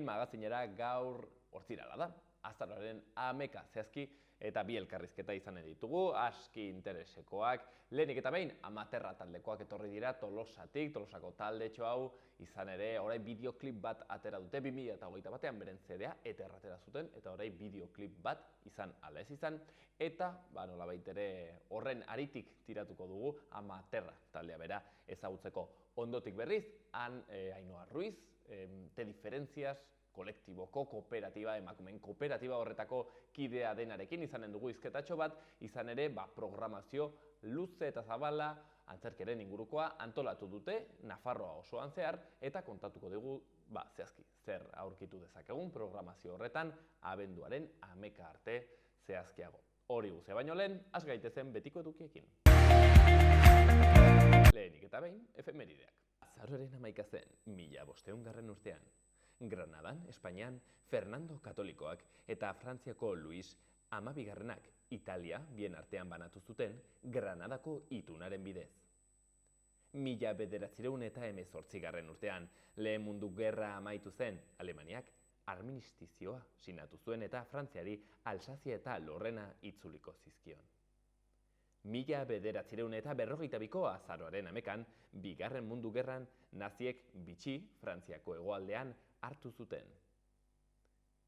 Magazin, magazinera gaur hortzirala da. Azaroaren 11 zehazki eta bi elkarrizketa izanen ditugu, aski interesekoak. Lehenik eta behin, Amaterra taldekoak etorri dira Tolosatik, Tolosako taldetxo hau izan ere, orain bideoklip bat atera dute 2021 batean beren CD-a eta erratera zuten, eta orain bideoklip bat izan ala ez izan, eta nolabait ere horren aritik tiratuko dugu Amaterra taldea bera ezagutzeko. Ondotik berriz, Ainhoa Ruiz, Te Diferentzias kolektiboko kooperatiba, emakumeen kooperatiba horretako kidea denarekin izanen dugu hizketatxo bat, izan ere programazio luze eta zabala antzerkiaren ingurukoa antolatu dute Nafarroa osoan zehar eta kontatuko dugu zehazki zer aurkitu dezakegun programazio horretan abenduaren 11 arte zehazkiago. Hori guztia baino lehen, has gaitezen betiko edukiekin. Lehenik eta behin, efemerideak. Azaroaren 11 zen, 1500 urtean. Granadan, Espainian, Fernando Katolikoak eta Frantziako Luis XII Italia bien artean banatu zuten Granadako itunaren bidez. 1918 urtean, Lehen Mundu Gerra amaitu zen, Alemaniak armistizioa sinatu zuen eta Frantziari Alsazia eta Lorrena itzuliko zizkion. 1942ko azaroaren 11an, Bigarren Mundu Gerran naziek Vichy, Frantziako hegoaldean, hartu zuten.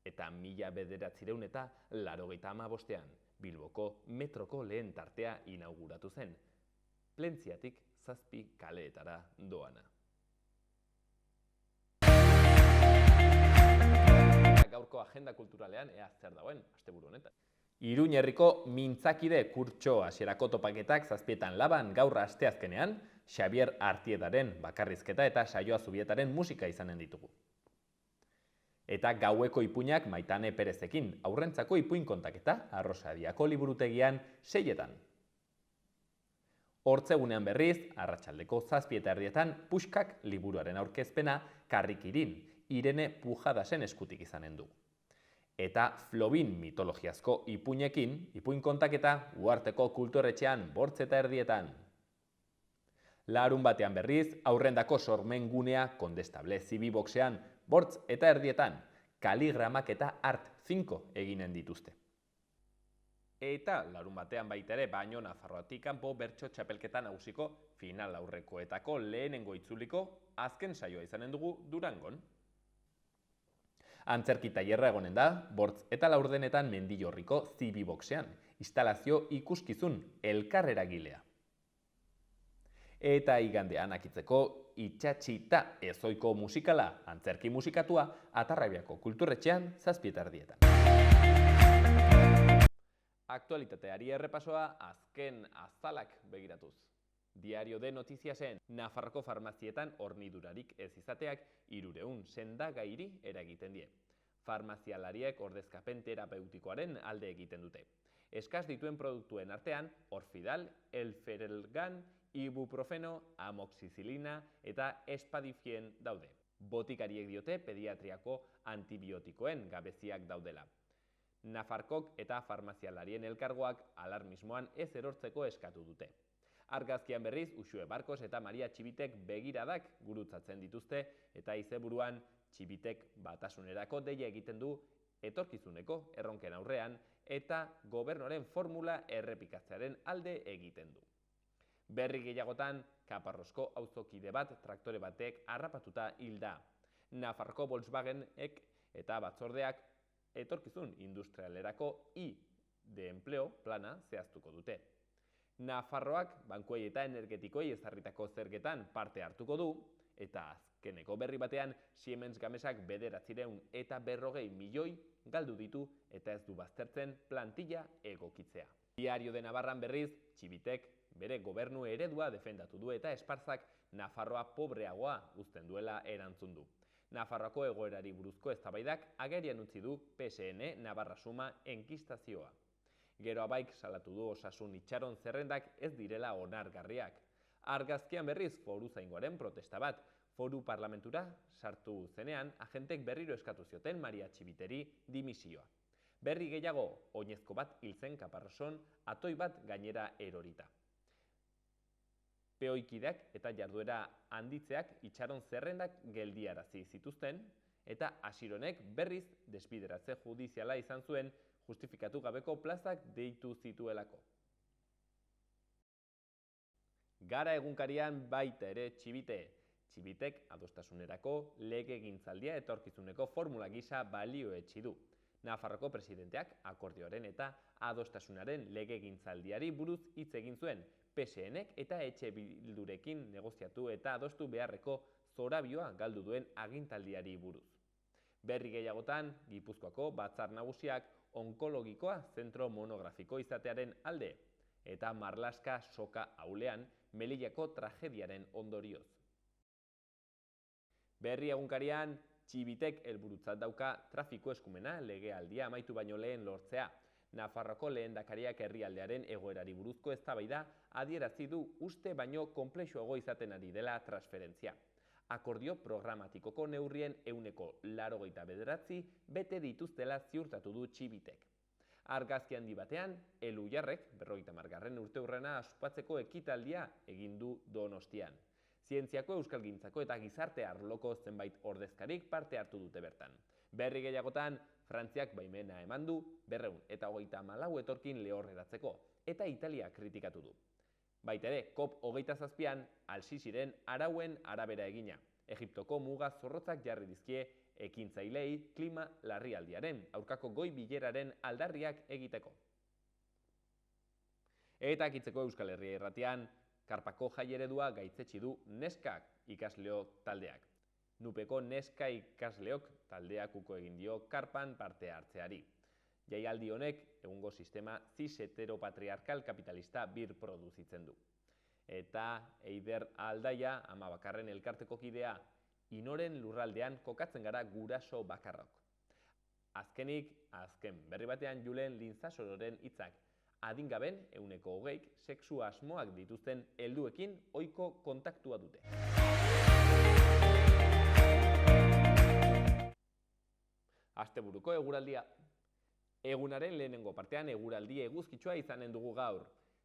Eta 1985ean, Bilboko metroko lehen tartea inauguratu zen, Plentziatik 7 kaleetara doana. Gaurko agenda kulturalean ea zer dagoen asteburu honetan. Iruña herriko mintzakide kurtso hasierako topaketak 7etan laban gaur asteazkenean, Xabier Artiedaren bakarrizketa eta Saioa Zubietaren musika izanen ditugu. Eta gaueko ipuinak Maitane Perezekin, aurrentzako ipuin kontaketa Arrosadiako liburutegian 6etan. Hortzegunean berriz, arratsaldeko 7:30 Puskak liburuaren aurkezpena Karrikirin, Irene Pujadasen eskutik izanen du. Eta Flobin mitologiazko ipuinekin, ipuin kontaketa Uharteko Kulturretxean 8:30. Larun batean berriz, aurrendako sormen gunea Kondestable Zibiboxean 8:30, kaligramak eta art 5 eginen dituzte. Eta larun batean baita ere, baino Nafarroatik kanpo bertso txapelketa nagusiko final aurrekoetako lehenengo itzuliko azken saioa izanen dugu Durangon. Antzerki tailerra egonen da, 8:00 Mendillorriko Zibiboxean, instalazio ikuskizun elkarreragilea. Eta igandean akitzeko Itxatxita ezoiko musikala, antzerki musikatua, Atarrabiako Kulturretxean 7:30. Aktualitateari errepasoa azken azalak begiratuz. Diario de Notiziasen, Nafarroko farmazietan hornidurarik ez izateak 300 sendagairi eragiten die. Farmazialariek ordezkapen terapeutikoaren alde egiten dute. Eskaz dituen produktuen artean, Orfidal, Elferelgan, Ibuprofeno, Amoxicilina eta Espadifien daude. Botikariek diote pediatriako antibiotikoen gabeziak daudela. Nafarkok eta farmazialarien elkargoak alarmismoan ez erortzeko eskatu dute. Argazkian berriz, Uxue Barkos eta Maria Txibitek begiradak gurutzatzen dituzte eta izeburuan Txibitek batasunerako deia egiten du etorkizuneko erronken aurrean eta gobernuaren formula errepikatzearen alde egiten du. Berri gehiagotan, Kaparrosko auzokide bat traktore batek harrapatuta hil da. Nafarroko Volkswagenek eta batzordeak etorkizun industrialerako de empleo plana zehaztuko dute. Nafarroak bankuei eta energetikoei ezarritako zergetan parte hartuko du, eta azkeneko berri batean Siemens Gamesak 940 milioi galdu ditu eta ez du baztertzen plantilla egokitzea. Diario de Navarran berriz, Txibitek bere gobernu eredua defendatu du eta Esparzak Nafarroa pobreagoa uzten duela erantzun du. Nafarroako egoerari buruzko eztabaidak agerian utzi du PSN Navarra Suma enkistazioa. Gero Abaik salatu du osasun itxaron zerrendak ez direla onargarriak. Argazkian berriz foruzaingoaren protesta bat, foru parlamentura sartu zenean agentek berriro eskatu zioten Maria Txibiteri dimisioa. Berri gehiago, oinezko bat hil zen Kaparroson, atoi bat gainera erorita. Peoikideak eta jarduera handitzeak itxaron zerrendak geldiarazi zituzten, eta Asironek berriz despideratze judiziala izan zuen justifikatu gabeko plazak deitu zituelako. Gara egunkarian baita ere Txibite. Txibitek adostasunerako legegintzaldia etorkizuneko formula gisa balioetsi du. Nafarroko presidenteak akordioaren eta adostasunaren legegintzaldiari buruz hitz egin zuen, PSNek eta EH Bildurekin negoziatu eta adostu beharreko zorabioa galdu duen agintaldiari buruz. Berri gehiagotan, Gipuzkoako Batzar Nagusiak onkologikoa zentro monografiko izatearen alde, eta Marlaska soka aulean Melillako tragediaren ondorioz. Berri egunkarian, Txibitek helburutzat dauka trafiko eskumena legealdia amaitu baino lehen lortzea. Nafarroko lehendakariak herrialdearen egoerari buruzko eztabaida adierazi du uste baino konplexuago izaten ari dela transferentzia. Akordio programatikoko neurrien 89% bete dituztela ziurtatu du Txibitek. Argazki handi batean, Elujarrek 50. urteurrena ospatzeko ekitaldia egin du Donostian. Zientziako, euskalgintzako eta gizarte arloko zenbait ordezkarik parte hartu dute bertan. Berri gehiagotan, Frantziak baimena eman du 234 etorkin lehorreratzeko, eta Italia kritikatu du. Baita ere, COP27an Al-Sisiren arauen arabera egina. Egiptoko muga zorrotzak jarri dizkie ekintzailei klima larrialdiaren aurkako goi bileraren aldarriak egiteko. Eta akitzeko Euskal Herria Irratian, Karpako jai eredua gaitzetsi du Neskak ikasleok taldeak. Nupeko Neska ikasleok taldeak uko egin dio Karpan parte hartzeari. Jaialdi honek egungo sistema cis heteropatriarkal kapitalista birproduzitzen du. Eta Eider Aldaia, ama bakarren elkarteko kidea, inoren lurraldean kokatzen gara guraso bakarrok. Azkenik, azken berri batean Julen Linzasororen hitzak, adingaben 20%, sexu asmoak dituzten helduekin ohiko kontaktua dute. Asteburuko eguraldia. Egunaren lehenengo partean eguraldi eguzkitsua izanen dugu gaur.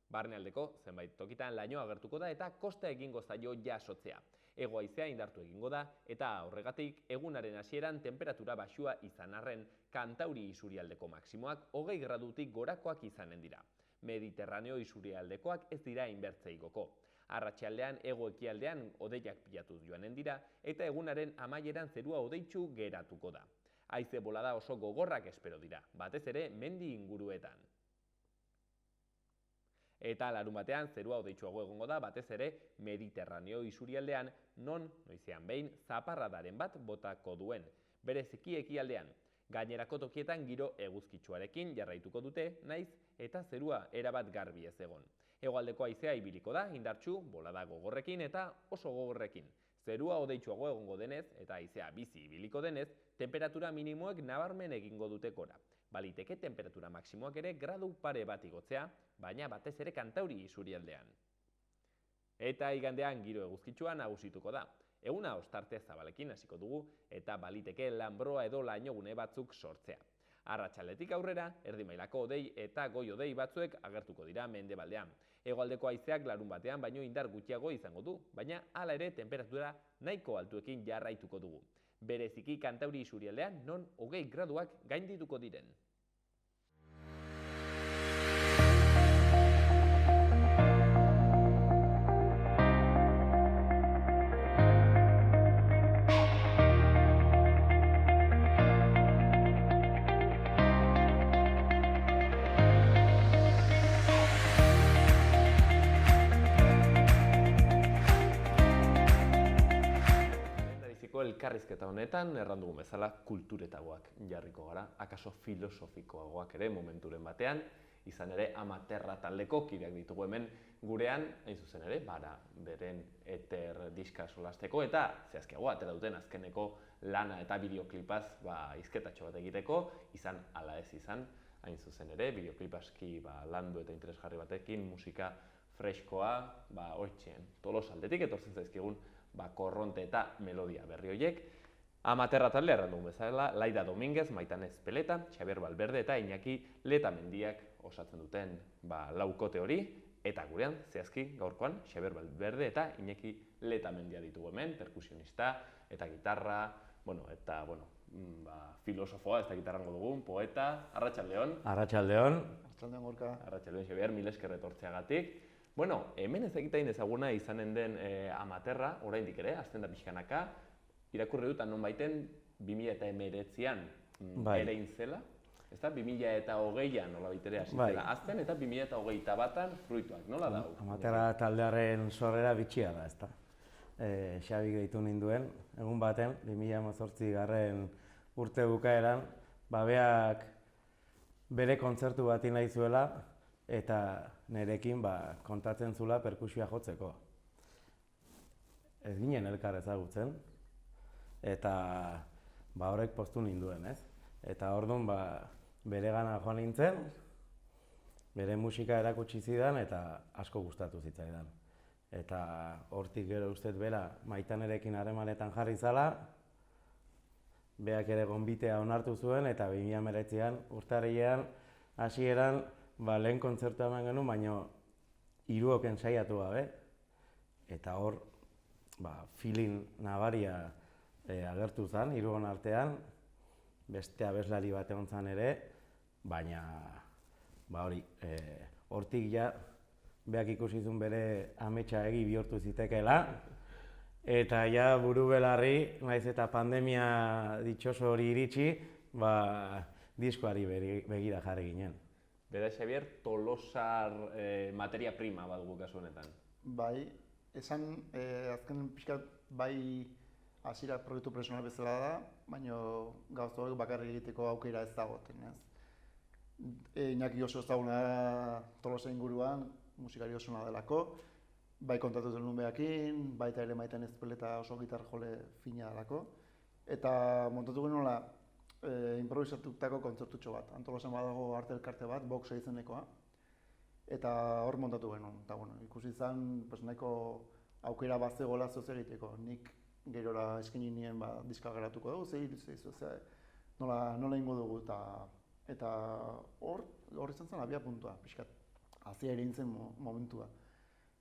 Barnealdeko zenbait tokitan laino agertuko da eta kosta egingo zaio jasotzea. Hego-haizea indartu egingo da eta horregatik egunaren hasieran tenperatura baxua izan arren Kantauri isurialdeko maksimoak 20 gradutik gorakoak izanen dira. Mediterraneo isurialdekoak ez dira inbertze igoko. Arratsaldean hego-ekialdean hodeiak pilatuz joanen dira eta egunaren amaieran zerua hodeitsu geratuko da. Haize bolada oso gogorrak espero dira, batez ere mendi inguruetan. Eta larunbatean zerua hodeitsuago egongo da batez ere Mediterraneo isurialdean non noizean behin zaparradaren bat botako duen, bereziki ekialdean. Gainerako tokietan giro eguzkitsuarekin jarraituko dute, naiz eta zerua erabat garbi ez egon. Hegoaldeko haizea ibiliko da, indartsu, bolada gogorrekin eta oso gogorrekin. Zerua hodeitsuago egongo denez eta haizea bizi ibiliko denez, temperatura minimoek nabarmen egingo dute gora. Baliteke temperatura maksimoak ere gradu pare bat igotzea, baina batez ere Kantauri isurialdean. Eta igandean giro eguzkitsua nagusituko da. Eguna ostarte zabalekin hasiko dugu eta baliteke lanbroa edo lainogune batzuk sortzea. Arratsaldetik aurrera, erdi mailako hodei eta goi hodei batzuek agertuko dira mendebaldean. Hegoaldeko haizeak larunbatean baino indar gutxiago izango du, baina hala ere temperatura nahiko altuekin jarraituko dugu. Bereziki Kantauri isurialdean non 20 graduak gaindituko diren. Elkarrizketa honetan, erran dugun bezala, kulturetagoak jarriko gara, akaso filosofikoagoak ere momenturen batean, izan ere Amaterra taldeko kideak ditugu hemen gurean, hain zuzen ere, beren eter diska solasteko eta zehazkiago atera duten azkeneko lana eta bideoklipaz hizketatxo bat egiteko, izan ala ez izan, hain zuzen ere, bideoklipaski landu eta interesgarri batekin, musika freskoa, hoitzen Tolosaldetik etortzen zaizkigun korronte eta melodia berri horiek. Amaterra taldea erran dugun bezala, Laida Dominguez, Maitane Ezpeleta, Xabier Valverde eta Iñaki Letamendiak osatzen duten laukote hori, eta gurean, zehazki, gaurkoan, Xabier Valverde eta Iñaki Letamendia ditugu hemen, perkusionista eta gitarra, eta filosofoa, ez dakit arrango dugun, poeta, Arratsaldeon. Arratsaldeon. Arratsaldeon, Gorka. Arratsaldeon, Xabier, mil esker etortzeagatik. Hemen ez dakit ezaguna izanen den amaterra, oraindik ere, azten da pixkanaka, irakurri dut nonbaiten 2019an erein zela, ezta? 2020an nolabait ere hasi zela azten, eta 2021an fruituak, nola da? Amaterra taldearen sorrera bitxia da, ezta? Xabi gehitu ninduen, egun baten, 2018 urte bukaeran, beak bere kontzertu bati nahi zuela, eta nerekin kontatzen zula perkusioa jotzeko. Ez ginen elkar ezagutzen, eta horrek poztu ninduen, ez? Eta orduan bere gana joan nintzen, bere musika erakutsi zidan eta asko gustatu zitzaidan. Eta hortik gero ustez bera Maitanerekin harremanetan jarri zala, beak ere gonbitea onartu zuen eta 2019an urtarrilean hasieran lehen kontzertua eman genuen, baina hiruoken saiatu gabe. Eta hor, feeling nabaria agertu zen, hiruon artean, beste abeslari bat egon zen ere, baina hortik ja, beak ikusi zuen bere ametsa egi bihurtu zitekeela, eta ja buru belarri, naiz eta pandemia ditxoso hori iritsi, diskoari begira jarri ginen. Beda, Xabier, Tolosar materia prima bat dugu kasu honetan. Bai, esan azken pixkat hasiera proiektu personal bezala da, baina gauza horiek bakarrik egiteko aukera ez dagoten, ez? Iñaki oso ezaguna da Tolosa inguruan, musikari oso ona delako, bai kontatu zen beakin, baita ere Maitan Ezpeleta oso gitar jole fina delako, eta montatu genuela improvisatutako kontzertutxo bat. Tolosan badago arte elkarte bat, Boxa izenekoa, eta hor montatu genuen. Eta ikusi zen nahiko aukera bazegoela zoz egiteko. Nik gerora eskaini nien diska garatuko dugu, nola ingo dugu, eta hor izan zen abia puntua, pixkat, hazia ere zen momentua.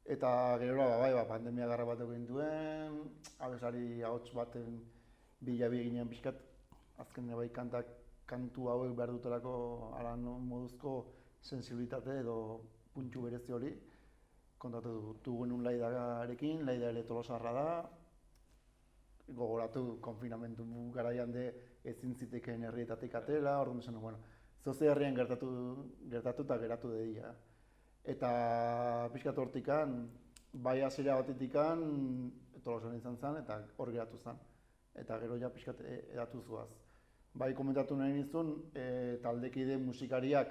Eta gerora pandemia garra bat egin duen, abeslari ahots baten bila-bi ginen pixkat, azken kantu hauek behar dutelako aran moduzko sensibilitate edo puntxu berezi hori kontatu genuen Laidarekin, Laida ere Tolosarra da, gogoratu konfinamentu garaian ezin zitekeen herrietatik atera, orduan esan, zoze herrian gertatu eta geratu dedia. Eta pixkat hortikan, bai hasiera batetikan Tolosan izan zen eta hor geratu zen. Eta gero ja pixkat edatu zuaz. Bai komentatu nahi nizun, taldekide musikariak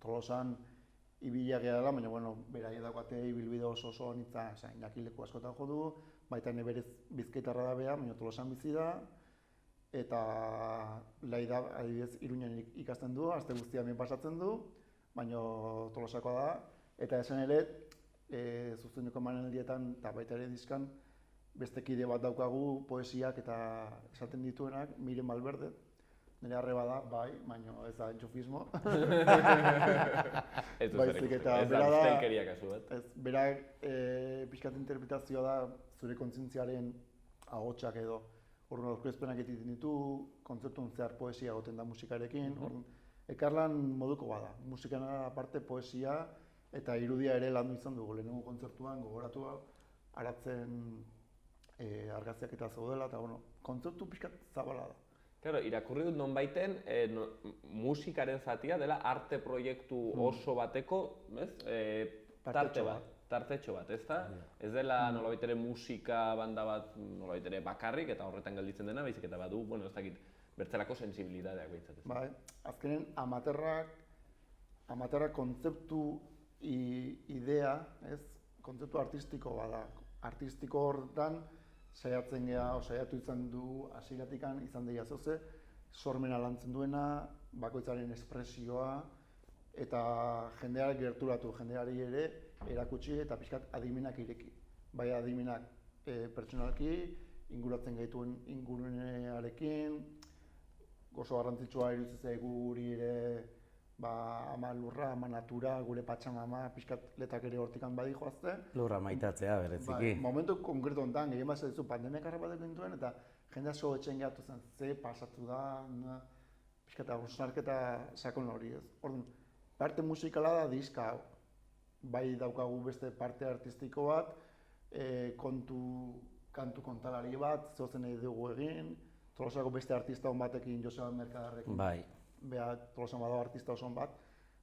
Tolosan ibiliak dela, baina berai daukate ibilbide oso honitza, Iñaki leku askotan jo du, baita berez Bizkaitarra da bea, baina Tolosan bizi da, eta Laida adibidez Iruñan ikasten du, aste guztia hemen pasatzen du, baina Tolosakoa da, eta esan ere, zuzeneko emanaldietan eta baita ere diskan, beste kide bat daukagu poesiak eta esaten dituenak, Miren Malverde, nire arreba da, baina ez da entxufismo. Ez du zer ez da ustelkeria kasu bat. Berak pixkat interpretazioa da zure kontzientziaren ahotsak edo. Orduan aurkezpenak egiten ditu, kontzertun zehar poesia egoten da musikarekin. Ekarlan moduko bada, musikan aparte poesia eta irudia ere landu izan dugu. Lehenengo kontzertuan gogoratu aratzen argazkiak eta zaudela, eta kontzertu pixkat zabala da. Claro, irakurri dut nonbaiten musikaren zatia dela arte proiektu oso bateko, tartetxo bat, ezta? Ez dela nolabait ere musika banda bat nolabait ere bakarrik eta horretan gelditzen dena, baizik eta badu, ez dakit, bertzelako sensibilitateak behintzat. Bai, azkenen amaterrak kontzeptu idea, kontzeptu artistiko bada. Artistiko horretan saiatzen geha, saiatu izan du hasieratikan izan deia zoze, sormena lantzen duena, bakoitzaren espresioa, eta jendeak gerturatu, jendeari ere erakutsi eta pixkat adimenak ireki. Bai adimenak pertsonalki, inguratzen gaituen ingurunearekin, oso garrantzitsua iruditzen zaigu guri ere ama lurra, ama natura, gure patxamama, pixkat letak ere hortikan badi joazte. Lurra maitatzea, bereziki. Momentu konkretu honetan, gehien bat zaizu pandemiak harra bat egin duen, eta jende asko etxen gehatu zen, ze pasatu da, pixka eta hausnarketa sakon hori ez. Orduan, parte musikala da diska hau. Bai daukagu beste parte artistiko bat, kantu kontalari bat, zozen nahi dugu egin, Tolosako beste artista hon batekin, Joseba Merkadarrekin. Bai. Beha, Tolosan badago artista oson bat.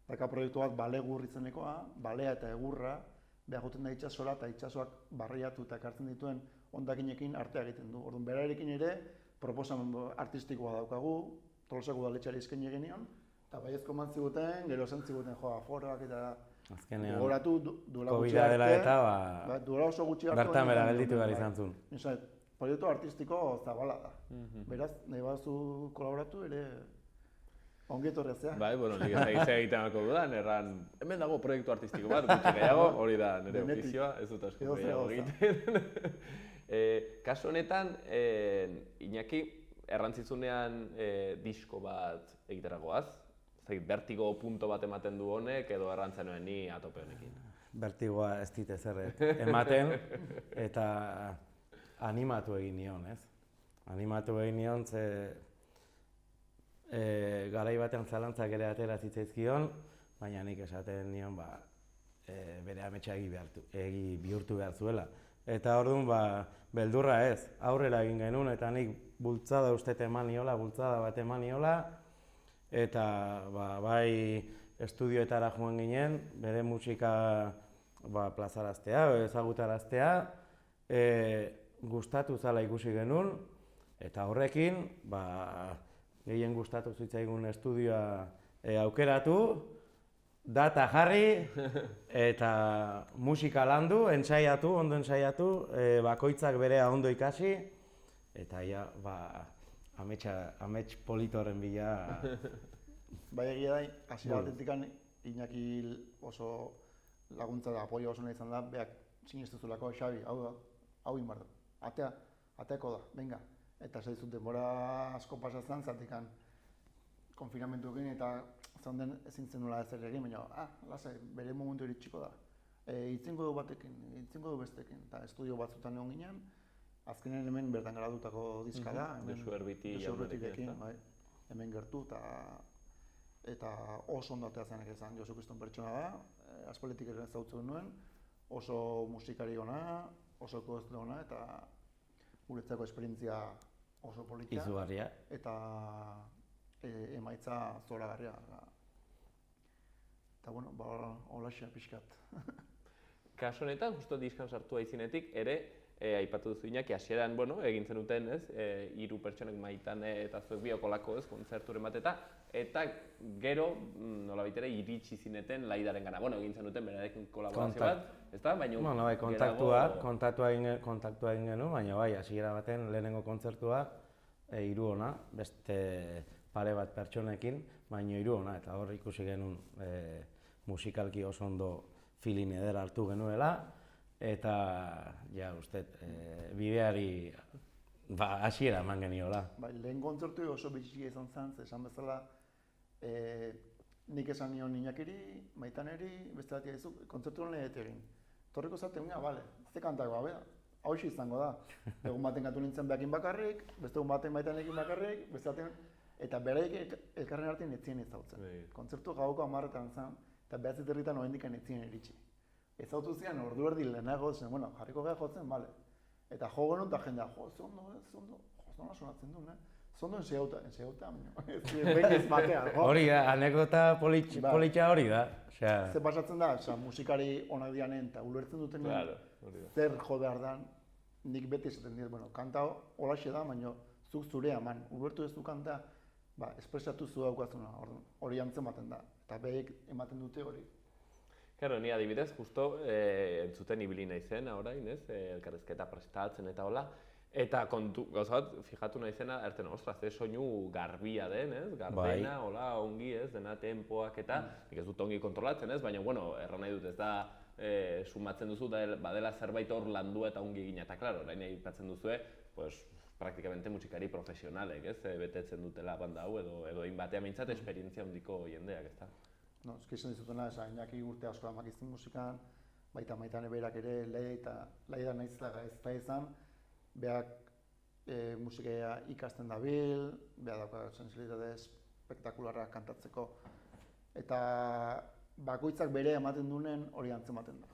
Daka proiektu bat bale gurritzenekoa, balea eta egurra, beha joten da itsasora eta itsasoak barriatu eta ekartzen dituen hondakinekin artea egiten du. Orduan, berarekin ere, proposamen artistikoa daukagu, Tolosako udaletxeari eskaini genion, eta baiezko eman ziguten, gero esan ziguten aforoak eta Azkenean, gogoratu duela gutxi COVID-a arte. dela eta Duela oso gutxi arte. bertan bera gelditu behar izan zuen. Proiektu artistiko zabala da. Beraz, nahi baduzu kolaboratu ere ongi etorria zea. Bai, bueno, nik ez egiten alko dudan, erran, hemen dago proiektu artistiko bat, gutxi gehiago, hori da nire Denetik. ofizioa, ez dut asko Edo zer gehiago gauza. egiten. Kasu honetan, Iñaki, errantzizunean disko bat egiteragoaz, bertigo punto bat ematen du honek, edo errantzenoen ni atope honekin. Bertigoa ez dit ezer ematen, eta animatu egin nion, ez? Animatu egin nion, ze garai batean zalantzak ere atera zitzaizkion, baina nik esaten nion, bere ametsa egi bihurtu behar zuela. Eta orduan, beldurra ez, aurrera egin genuen, eta nik bultzada bat eman niola, eta bai estudioetara joan ginen, bere musika plazaraztea, ezagutaraztea, gustatu zala ikusi genuen, eta horrekin, gehien gustatu zitzaigun estudioa aukeratu, data jarri, eta musika landu, ondo entsaiatu, bakoitzak berea ondo ikasi, eta ja, amets politoren bila. Bai egia da, hasiera batetikan Iñaki oso laguntza da, apoio oso nahi izan da, beak sinestuzulako, Xabi, hau inbar da, ateako da, venga. Eta zaizut denbora asko pasatzen, zatikan konfinamentuekin eta zaunden ezin zenula ezer egin, baina, lasai, bere momentu iritsiko da. Itzingo du batekin, itzingo du bestekin, eta estudio batzutan egon ginen, azkenean hemen bertan garatutako diska da. Josu Erbiti jaunarekin, hemen gertu eta oso ondo atea zenak esan, Josu Kriston pertsona da, aspalditik ere ezagutzen nuen, oso musikari ona, oso ekoizle ona, eta guretzako esperientzia oso politia. Izugarria. Eta emaitza zoragarria. Eta bueno, holaxe pixkat. Kasu honetan, justo diskan sartu aizinetik, ere, aipatu duzu Iñaki, hasieran, egin zenuten, ez, 3 pertsonek Maitane eta zuek biokolako, ez, kontzerturen bat eta gero, nolabait ere, iritsi zineten Laidaren gana. Egin zenuten berarekin kolaborazio bat, ezta? Baina kontaktua egin genuen, baina bai, hasiera baten lehenengo kontzertua 3 ona, beste pare bat pertsonekin, baina 3 ona, eta hor ikusi genuen musikalki oso ondo feeling eder hartu genuela, eta, ja, uste, bideari hasiera eman geniola. Lehen kontzertu oso bitxia izan zen, esan bezala, nik esan nion Iñakiri, Maitaneri, beste batia dizu, kontzertu honen egin. Torriko zaten, bale, ze kantak hau izango da. Egun baten kantu nintzen behakin bakarrik, beste egun baten Maitanekin bakarrik, beste baten, eta beraik elkarren artean etzien ezautzen. Kontzertu gauko 10etan zen, eta behatzit herritan oendikan etzien iritsi. Ezautu zian, ordu erdi lehenago zen, jarriko geha jotzen, bale. Eta jo genuen eta jendea, ze ondo sonatzen du, zondo ensegauta, behin ez matea. Hori da, anekdota politxa hori da. Ze pasatzen da, musikari onak dianen eta ulertzen duten zer jo behar da, nik beti esaten dira, kanta holaxe da, baina zuk zure eman, ulertu ez du kanta, espresatu zu daukazuna, hori antzematen da, eta behik ematen dute hori. Claro, ni adibidez, justo entzuten ibili naizen orain, ez? Elkarrizketa prestatzen eta hola. Eta gauza bat, fijatu naizena, erten, ostras, soinu garbia den, ez? Garbena, hola, ongi, ez? Dena tempoak eta, nik ez dut ongi kontrolatzen, ez? Baina, erran nahi dut ez da, sumatzen duzu, badela zerbait hor landu eta ongi egina. Eta, klaro, orain aipatzen duzue, praktikamente musikari profesionalek, ez? Betetzen dutela banda hau, edo egin batean behintzat, esperientzia handiko jendeak, ez da? Eski izan dizutena, Iñaki urte asko amakizten musikan, baita Maitane berak ere, Laida nahiz ez da izan, beak musika ikasten dabil, behar dauka sensibilitate espektakularra kantatzeko, eta bakoitzak bere ematen duenen hori antzematen da.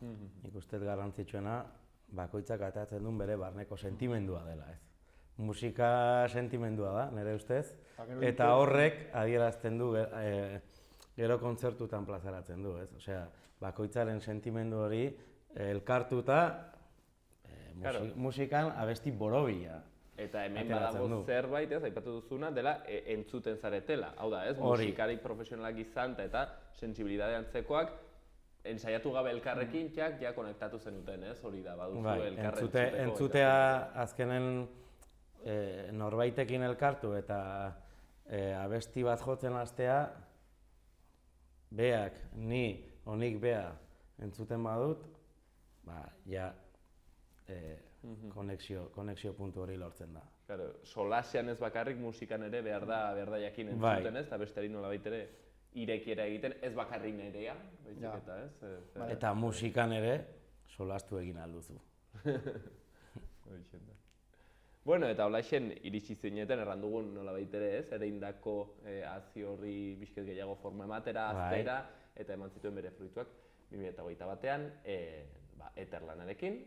Nik uste garrantzitsuena, bakoitzak ateratzen duen bere barneko sentimendua dela, ez. Musika sentimendua da, nire ustez, eta horrek adierazten du gero kontzertutan plazaratzen du, ez. Osea, bakoitzaren sentimendu hori elkartuta musikan abesti borobila. Eta hemen badago zerbait, ez, aipatu duzuna, dela entzuten zaretela. Hau da, ez, musikari profesionalak izan eta sensibilidade antzekoak, ensaiatu gabe elkarrekin, ja konektatu zenuten, ez, hori da, baduzu elkarre entzutea azkenen norbaitekin elkartu eta abesti bat jotzen hastea, beak, honik bea entzuten badut, ja konexio puntu hori lortzen da. Claro, solasean ez bakarrik musikan ere behar da jakin entzuten, ez, eta besteari nolabait ere irekiera egiten, ez bakarrik nerea, baizik eta, ez? Eta musikan ere solastu egin alduzu. Bueno, eta holaxen iritsi zineten errandugun nolabait ere, ez? Ereindako hazi horri bizket gehiago forma ematera, aztera, eta eman zituen bere fruituak 2021 batean, Eterlanarekin,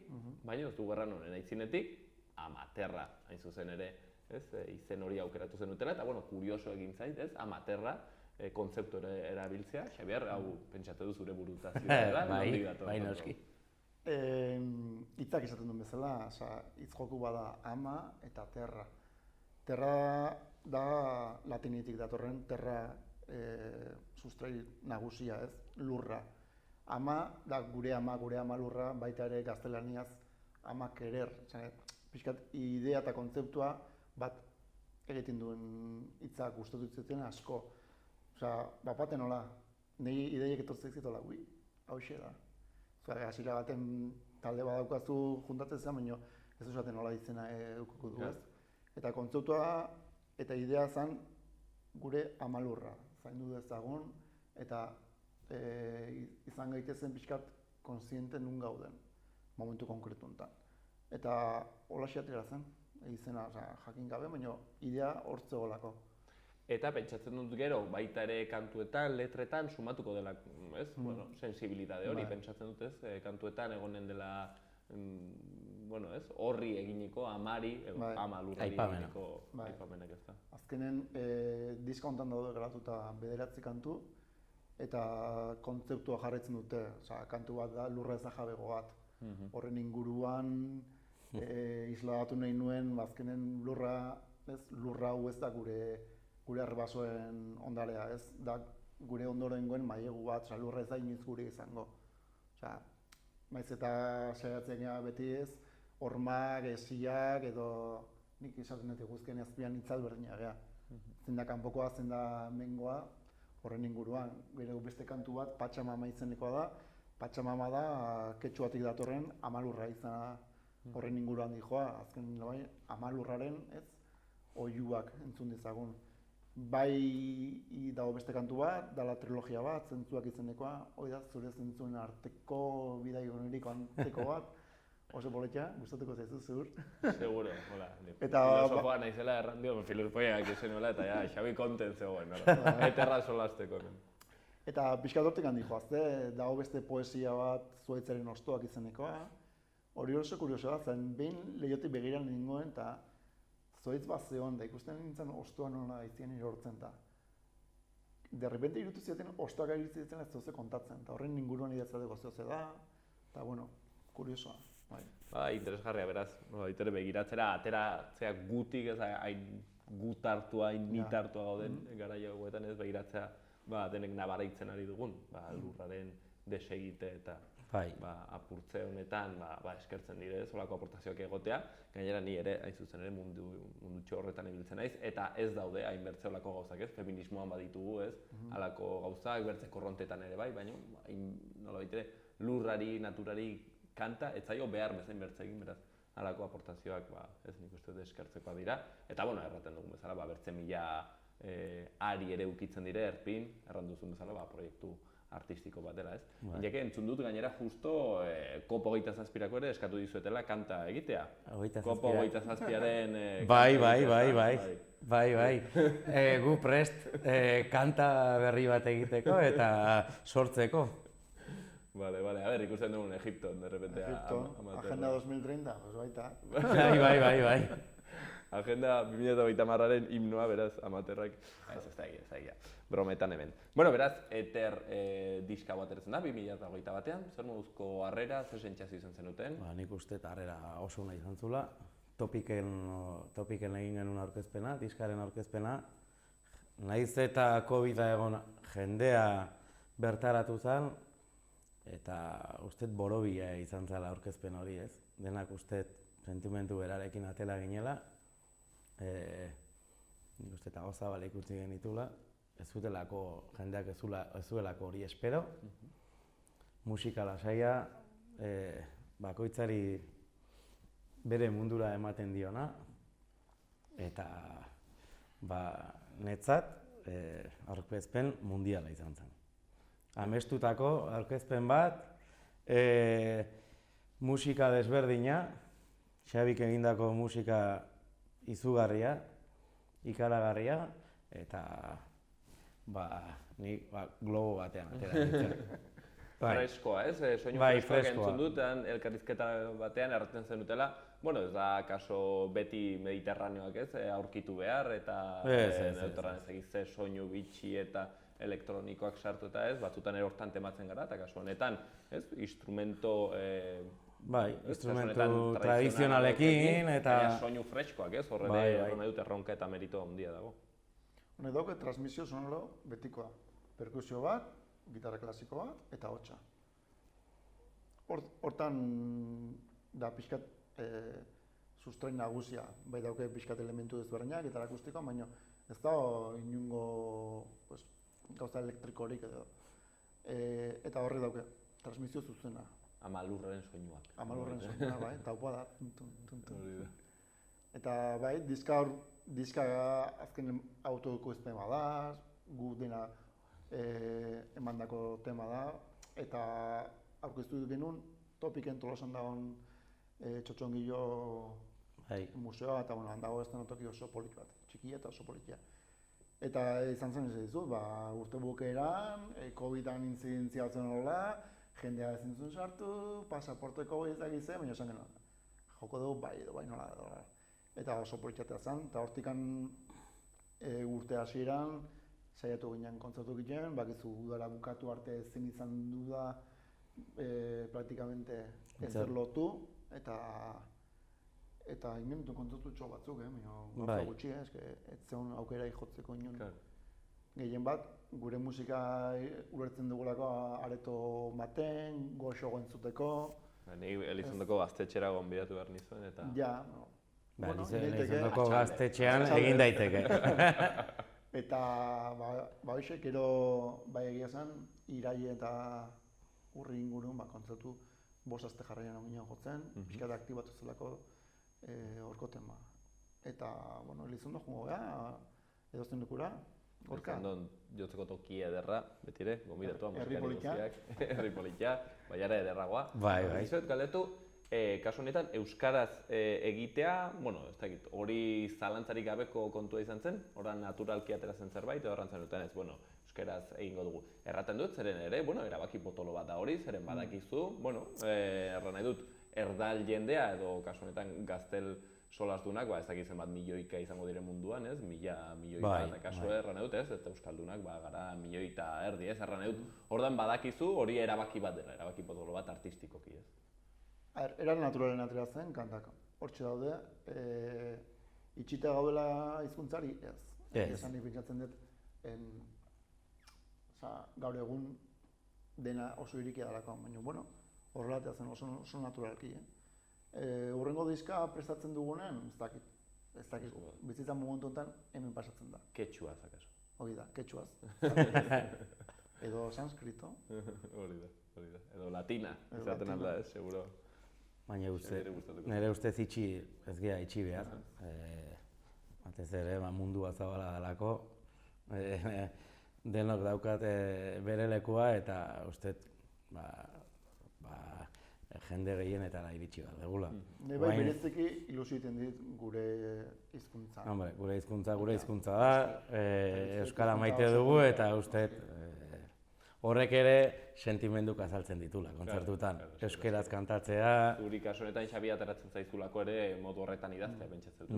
baina ez du gerran honen aitzinetik, Amaterra, hain zuzen ere, ez? Izen hori aukeratu zenutela, eta bueno, kurioso egin zait, ez? Amaterra, kontzeptu erabiltzea. Xabier, hau pentsatu du zure burutazioa dela, bai noski. Hitzak esaten duen bezala, hitz joku bada ama eta terra. Terra da latinetik datorren, terra sustrai nagusia, ez? Lurra. Ama da gure ama lurra, baita ere gaztelaniaz ama querer. Pixkat idea eta kontzeptua bat egiten duen hitzak gustatu zituen asko. Bapaten hola, niri ideiek etortzek zitola, hauxe da. Hasiera baten talde badaukazu juntatzen zen, baina ez esaten nola izena edukiko du, ez? Eta kontzeptua eta idea zen gure amalurra, zaindu dezagun, eta izan gaitezen pixkat kontziente nun gauden, momentu konkretu honetan. Eta holaxe atera zen, izena jakin gabe, baina idea hortze golako. Eta pentsatzen dut gero, baita ere kantuetan, letretan, sumatuko dela, ez? Sensibilitate hori, pentsatzen dut, ez? Kantuetan egonen dela, ez? Horri eginiko, amari, ama lurrari eginiko aipamenak ez da. Azkenen, diska honetan daude geratuta 9 kantu, eta kontzeptua jarraitzen dute. Kantu bat da lurra ezajabego bat. Horren inguruan, isladatu nahi nuen, azkenen lurra hau ez da gure arbasoen ondarea, ez da gure ondorengoen mailegu bat, lurra ez da inoiz gure izango. Maiz eta saiatzen gara beti ez, hormak, esiak edo nik esaten dut guztien azpian itzal berdina gara. Zein da kanpokoa, zein da hemengoa, horren inguruan. Gero beste kantu bat, Patxamama izenekoa da. Patxamama da ketxuatik datorren amalurra izana horren inguruan dijoa. Azken amalurraren oihuak entzun dezagun. Bai dago beste kantu bat, dala trilogia bat, zentzuak izenekoa, hori da zure zentzuen arteko bidai honeriko antzeko bat, oso poletxa, gustatuko zaizu zur. Seguro, hola. Filosofoa naizela errandio, filosofoiak izenuela eta Xabi konten zegoen, eterra solasteko. Eta pixkat hortik handi joazte, dago beste poesia bat zuaitzaren ostoak izenekoa, hori oso kurioso da, zen behin lehiotik begiran nengoen eta zoitz bat zegoen, da ikusten nintzen ostoa nola izien erortzen eta derrepente irutu zieten ostoak aritzen ez zoze kontatzen, eta horren inguruan idatzateko zoze da, eta kuriosoa. Interesgarria, beraz, itere begiratzera, ateratzea gutik, ez hain gutartua, hain nitartua gauden garaia hauetan ez begiratzea denek nabaraitzen ari dugun, lurraren desegite eta apurtze honetan eskertzen dire, zolako aportazioak egotea, gainera ni ere, hain zuzen ere, mundutxo horretan ibiltzen naiz, eta ez daude hain bertze olako gauzak ez, feminismoan baditugu ez, halako gauzak, bertze korrontetan ere bai, baina nola baitere, lurrari, naturari kanta, ez zaio behar bezain bertze egin, beraz, halako aportazioak ez nik uste eskertzekoa dira, eta erraten dugun bezala, bertze mila ari ere ukitzen dire, erpin, erranduzun bezala, proiektu artistiko bat dela, ez? Bai. Ineke, entzun dut gainera justo Kopo 27ko ere eskatu dizuetela kanta egitea. 27. Kopo 27aren Bai. Gu prest kanta berri bat egiteko eta sortzeko. Vale, a ver, ikusten dugun Egipton, de repente. Egipto, Agenda 2030, pues baita. Bai. Agenda 2030aren himnoa, beraz, amaterrak. Ez da egia. Brometan hemen. Bueno, beraz, Eter diska bat eratzen da, 2021 batean. Zer moduzko harrera, zer sentsazio izan zenuten? Nik uste harrera oso nahi izan zula. Topiken egin genuen aurkezpena, diskaren aurkezpena. Nahiz eta COVID-a egon jendea bertaratu zen, eta uste borobila izan zela aurkezpen hori, ez? Denak uste sentimentu berarekin atela ginela. Nik uste eta gauza bale ikusi genitula. Ez zutelako, jendeak ez zuelako hori espero. Musika lasaia, bakoitzari bere mundura ematen diona. Eta netzat aurkezpen mundiala izan zen. Amestutako aurkezpen bat, musika desberdina, Xabik egindako musika izugarria, ikaragarria, eta ni globo batean atera nintzen. Freskoa, ez? Soinu freskoak entzun dut, elkarrizketa batean erraten zenutela, bueno, ez da kaso beti mediterraneoak ez, aurkitu behar, eta ez soinu bitxi eta elektronikoak sartu eta ez, batzutan hortan tematzen gara, eta kasu honetan, ez, instrumento tradizionalekin eta soinu freskoak, ez, horre nahi dut erronka eta merito handia dago. Honek dauke transmisio sonoro betikoa. Perkusio bat, gitarra klasiko bat eta hotsa. Hortan da pixkat sustrain nagusia, bai dauke pixkat elementu desberdinak, gitarra akustikoa, baina ez da inungo gauza elektrikorik edo. Eta horrek dauke, transmisio zuzena. Amalurren soinuak. Amalurren soinua, bai, taupoa da. Eta bai, diska azken autoekoizpen bada, gu dena emandako tema da, eta aurkeztu genuen Topiken Tolosan dagoen txotxongilo museoa, eta handago ez denotoki oso polit bat, txikia eta oso politia. Eta izan zen ez dizut, urte bukeran, COVID-an intzidentzia batzen horrela, jendea ezin zuen sartu, pasaporteko ezak izan, baina esan genuen, joko dugu bai nola da. Eta oso politxatea zen, eta hortikan urte hasieran saiatu ginen kontzertu egiten, bakizu udara bukatu arte ezin izan du da praktikamente ezer lotu, eta ingentu kontzertu txo batzuk, gauza gutxi, ez zegoen aukera jotzeko inon. Gehien bat, gure musika ulertzen dugulako areto baten, goxo entzuteko. Ni Elizondoko gaztetxera gonbidatu behar nizuen, eta... Ja, Elizondoko gaztetxean egin daiteke. Eta, hoxe, gero, bai egia zen, iraile eta urri ingurun, kontzertu bost aste jarraian ginen jotzen, pixkat aktibatu zelako horko tema. Eta, Elizondo jungo gara, edozen dukura, gorka. Elizondon jotzeko toki ederra, betire, gonbidatua, Herri politia. Herri politia, baiara ederragoa. Bai. Dizuet galdetu, kasu honetan, euskaraz egitea, ez dakit, hori zalantzarik gabeko kontua izan zen, horran naturalki ateratzen zerbait, edo horran zenuten ez, euskaraz egingo dugu. Erraten dut, zeren ere, erabaki potolo bat da hori, zeren badakizu, erran nahi dut, erdal jendea, edo kasu honetan gaztel solasdunak, ez dakitzen bat milioika izango dire munduan, ez, milioika, eta kasu erran nahi dut, ez, eta euskaldunak gara milioita erdi, ez, erran nahi dut, hordan badakizu hori erabaki bat dela, erabaki potolo bat artistikoki, ez. Eran naturalen atera zen, kantak hortxe daude, itxita gaudela hizkuntzari, ez. Esan nik pentsatzen dut, gaur egun dena oso irikia dalako, baina, horrela zen oso naturalki. Hurrengo diska prestatzen dugunean, ez dakit, bizitzan momentu honetan hemen pasatzen da. Ketxuaz, akaso. Hori da, ketxuaz. Edo sanskrito. Hori da. Edo latina, izaten alda, ez, seguro. Baina nire ustez ez gea itxi behar. Batez ere, mundua zabala dalako. denok daukat bere lekua eta uste jende gehienetara iritsi behar degula. Ne bai bereziki ilusio egiten dit gure hizkuntza. Hombre, gure hizkuntza da, euskara maite dugu eta uste horrek ere sentimenduak azaltzen ditula kontzertutan. Euskeraz kantatzea... Zuri kasu honetan Xabi ateratzen zaizulako ere modu horretan idaztea pentsatzen dut.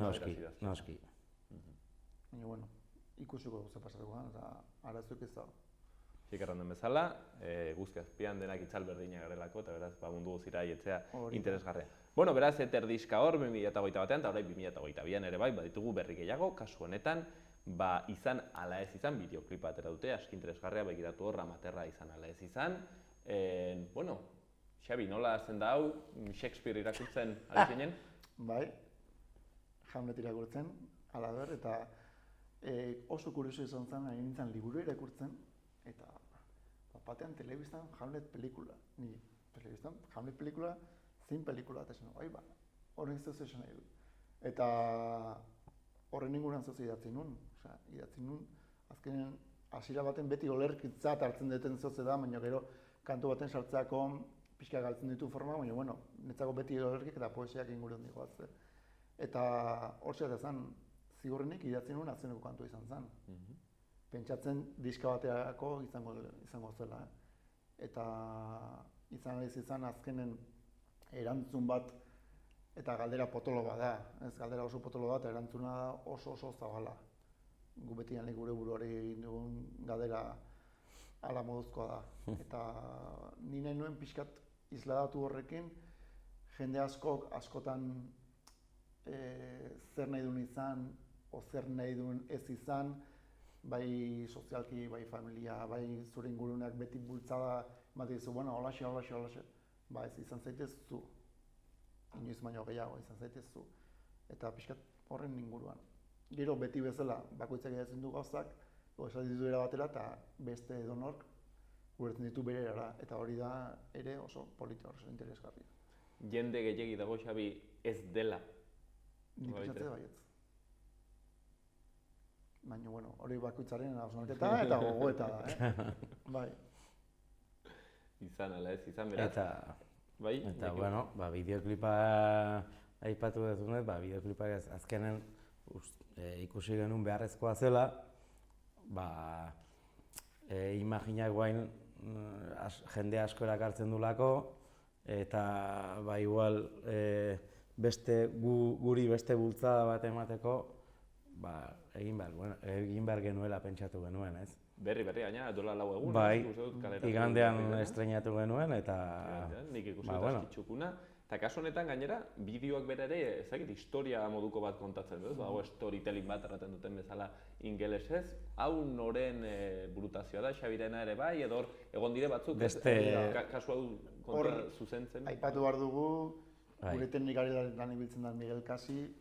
Noski. Baina, bueno, ikusiko ze pasatuko da, eta arazoik ez dago. Zik erranden bezala, guzti azpian denak itzal berdina garelako, eta beraz, mundu guzira aietzea interesgarria. Bueno, beraz, Eterdiska hor, 2008 batean, eta orain 2008an ere bai, baditugu berri gehiago, kasu honetan, izan ala ez izan, bideoklipa atera dute, aski interesgarria, begiratu hor, Ramaterra izan ala ez izan. Bueno, Xabi, nola zen da hau, Shakespeare irakurtzen ari zinen? Bai, Hamlet irakurtzen, halaber, eta oso kurioso izan zen, ari nintzen liburu irakurtzen, eta batean telebistan Hamlet pelikula. Ni telebistan Hamlet pelikula, zein pelikula, eta esan, bai, horren ez dut esan nahi du. Eta horren inguruan zoz idatzi nun. Idatzi nun, azkenen hasiera baten beti olerkitzat hartzen duten zoze da, baina gero kantu baten sartzeako pixka galtzen ditu forma, baina bueno, netzako beti olerkik eta poesiak inguruan digoaz. Eta hor zeat ezan, zigurrenik idatzi nun azkeneko kantu izan zen. Pentsatzen diska baterako izango zela. Eta izan azkenen erantzun bat eta galdera potolo bat da. Ez galdera oso potolo bat, erantzuna da oso zabala. Gu betian gure buruari egin dugun galdera ala moduzkoa da. Eta ni nahi nuen pixkat isladatu horrekin, jende askotan zer nahi duen izan, o zer nahi duen ez izan, bai sozialki, bai familia, bai zure ingurunak beti bultzada ematen dizu, bueno, holaxe. Ba ez izan zaitez zu. Inoiz baino gehiago izan zaitez zu. Eta pixkat horren inguruan. Gero beti bezala bakoitzak idatzen du gauzak, esaten ditu era batera eta beste edonork ulertzen ditu bere erara. Eta hori da ere oso polita, oso interesgarria. Jende gehiegi dago, Xabi, ez dela. Nik pentsatzen baietz. Baina, bueno, hori bakoitzaren hausnarketa eta gogoeta da, Bai. Izan ala ez, izan beraz. Eta, bueno, bideoklipa aipatu duzunez, bideoklipa azkenen ikusi genuen beharrezkoa zela, imaginak guain jende asko erakartzen dulako, eta igual guri beste bultzada bat emateko, egin behar genuela pentsatu genuen, ez? Berri, gaina, dola 4 egun. Bai, igandean estreinatu genuen, eta... Nik ikusi eta askitxukuna. Eta kasu honetan gainera, bideoak bera ere, ezagit, historia moduko bat kontatzen dut, dago storytelling bat erraten duten bezala ingelesez. Hau noren burutazioa da, Xabirena ere bai, edo egon dire batzuk, kasu hau kontra zuzentzen. Aipatu behar dugu, gure teknikari lan ibiltzen da Miguel Kasi,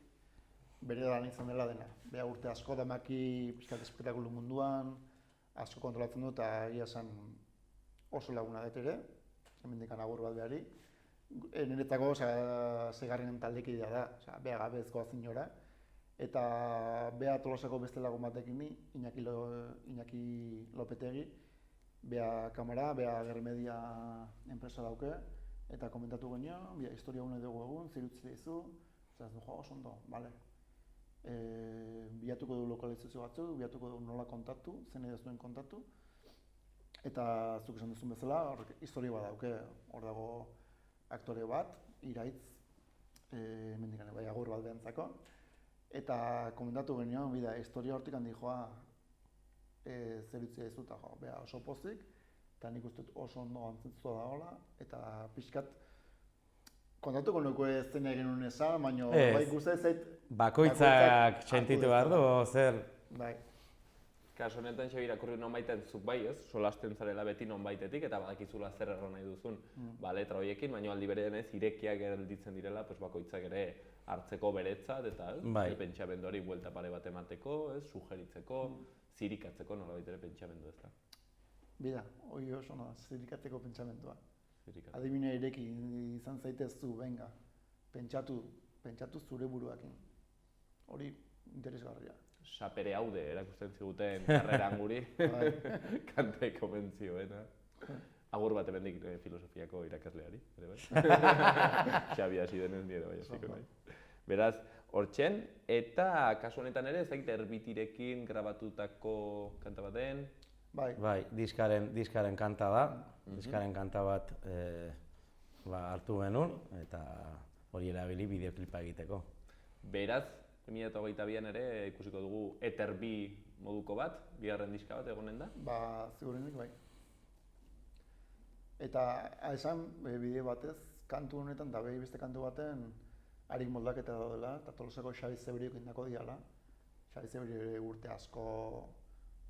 bere lan izan dela dena. Beha urte asko damaki pixkat espektakulu munduan, asko kontrolatzen du eta egia esan oso laguna dut ere, hemendik agur bat behari. Niretzako segarren taldekidea da, beha gabezkoa zinora. Eta beha Tolosako beste lagun batekin Iñaki Lopetegi, beha kamera, beha Germedia enpresa dauke, eta komentatu genio, beha historia une dugu egun, zer utzi dizu, eta ez du oso ondo, bale. Bilatuko du lokalizazio batzuk, bilatuko du nola kontatu, zen edo zuen kontatu, eta zuk esan duzun bezala, historia bat dauke, hor dago aktore bat, Iraitz, hemendik bai agur bat behantzako, eta komentatu genion, bida, historia hortik handi joa zer utzi dizu, eta beha oso pozik, eta nik uste oso ondo antzentzu dagoela, eta pixkat kontatuko nuko ez zen egin nuen esan, baina bai guzti zait... Bakoitzak sentitu behar du, zer? Bai. Kasu honetan Xabi irakurri nonbaiten zuk bai, ez? Solasten zarela beti nonbaitetik eta badakizula zer erran nahi duzun letra horiekin, baina aldi berean ez irekiak gelditzen direla, bakoitzak ere hartzeko beretzat eta pentsamendu hori buelta pare bat emateko, sugeritzeko, zirikatzeko nolabait ere pentsamendu ez da. Bida, hori oso zirikatzeko pentsamendua. Adibine ireki izan zaitez zu, pentsatu zure buruakin. Hori interesgarria. sapere haude erakusten ziguten karreran guri, kante konbentzioena. Agur bat emendik filosofiako irakasleari, ere bai. Xabi hasi denez nire bai hasiko nahi. Beraz, hortxen, eta kasu honetan ere, ez dakit erbitirekin grabatutako kanta bat den? Bai, diskaren kanta da, diskaren kanta bat hartu genuen, eta hori erabili bideoklipa egiteko. Beraz, 2022an ere ikusiko dugu Ether B moduko bat, bigarren diska bat egonen da? Zigurenik bai. Eta esan bideo batez, kantu honetan da beste kantu baten harik moldaketa daudela, eta Tolosako Xabi Zebriok indako diala. Xabi Zebri urte asko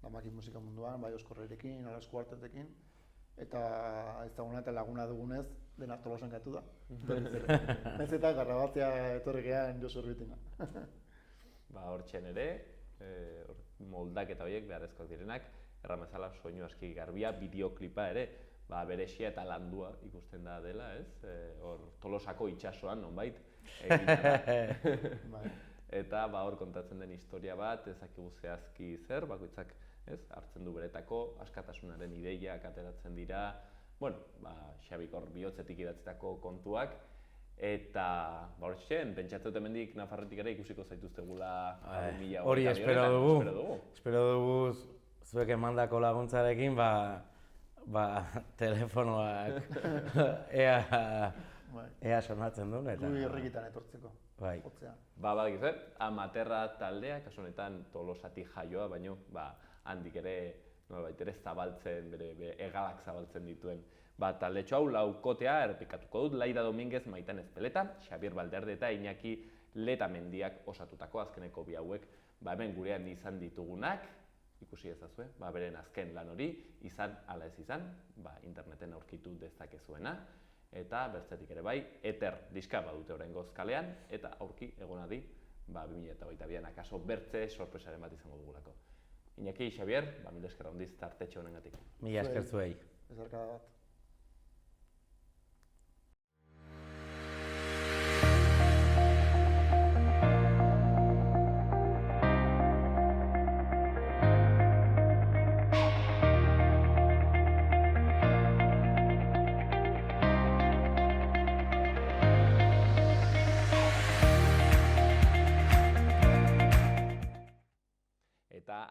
damaki musika munduan, bai Oskorrerekin, ala Eskuartetekin, eta ez da eta laguna dugunez, dena Tolosan gaitu da. Ez eta garrabatzea etorri gehan Josu Urbitina. Hortxen ere, moldaketa horiek beharrezkoak direnak, erramezala soinu aski garbia, bideoklipa ere, beresia eta landua ikusten da dela, ez? Hor Tolosako itsasoan nonbait egina da. Eta hor kontatzen den historia bat, ezakigu zehazki zer, bakoitzak hartzen du beretako, askatasunaren ideiak ateratzen dira, Xabik hor bihotzetik idatzitako kontuak, eta hortxen, pentsatzen hemendik Nafarretik ere ikusiko zaituztegula 2022 hori espero dugu, zuek emandako laguntzarekin, telefonoak ea sonatzen duen, eta... Gui herrikitan etortzeko. Bai. Badakizu, Amaterra taldea, kasu honetan Tolosatik jaioa, baino, handik ere, nolabait ere zabaltzen, bere hegalak zabaltzen dituen. Taldetxo hau laukotea errepikatuko dut, Laida Dominguez, Maitan Ezpeleta, Xabier Balderde eta Iñaki Letamendiak osatutako azkeneko bi hauek, hemen gurean izan ditugunak, ikusi ezazue, beren azken lan hori, izan ala ez izan, interneten aurkitu dezakezuena, eta bertzetik ere bai, Ether diska badute oraingoz kalean, eta aurki egonadi, 2022an akaso bertze sorpresaren bat izango dugulako. Iñaki, Xabier, mila esker handiz tartetxo honengatik. Mila esker zuei. Ezarkada bat.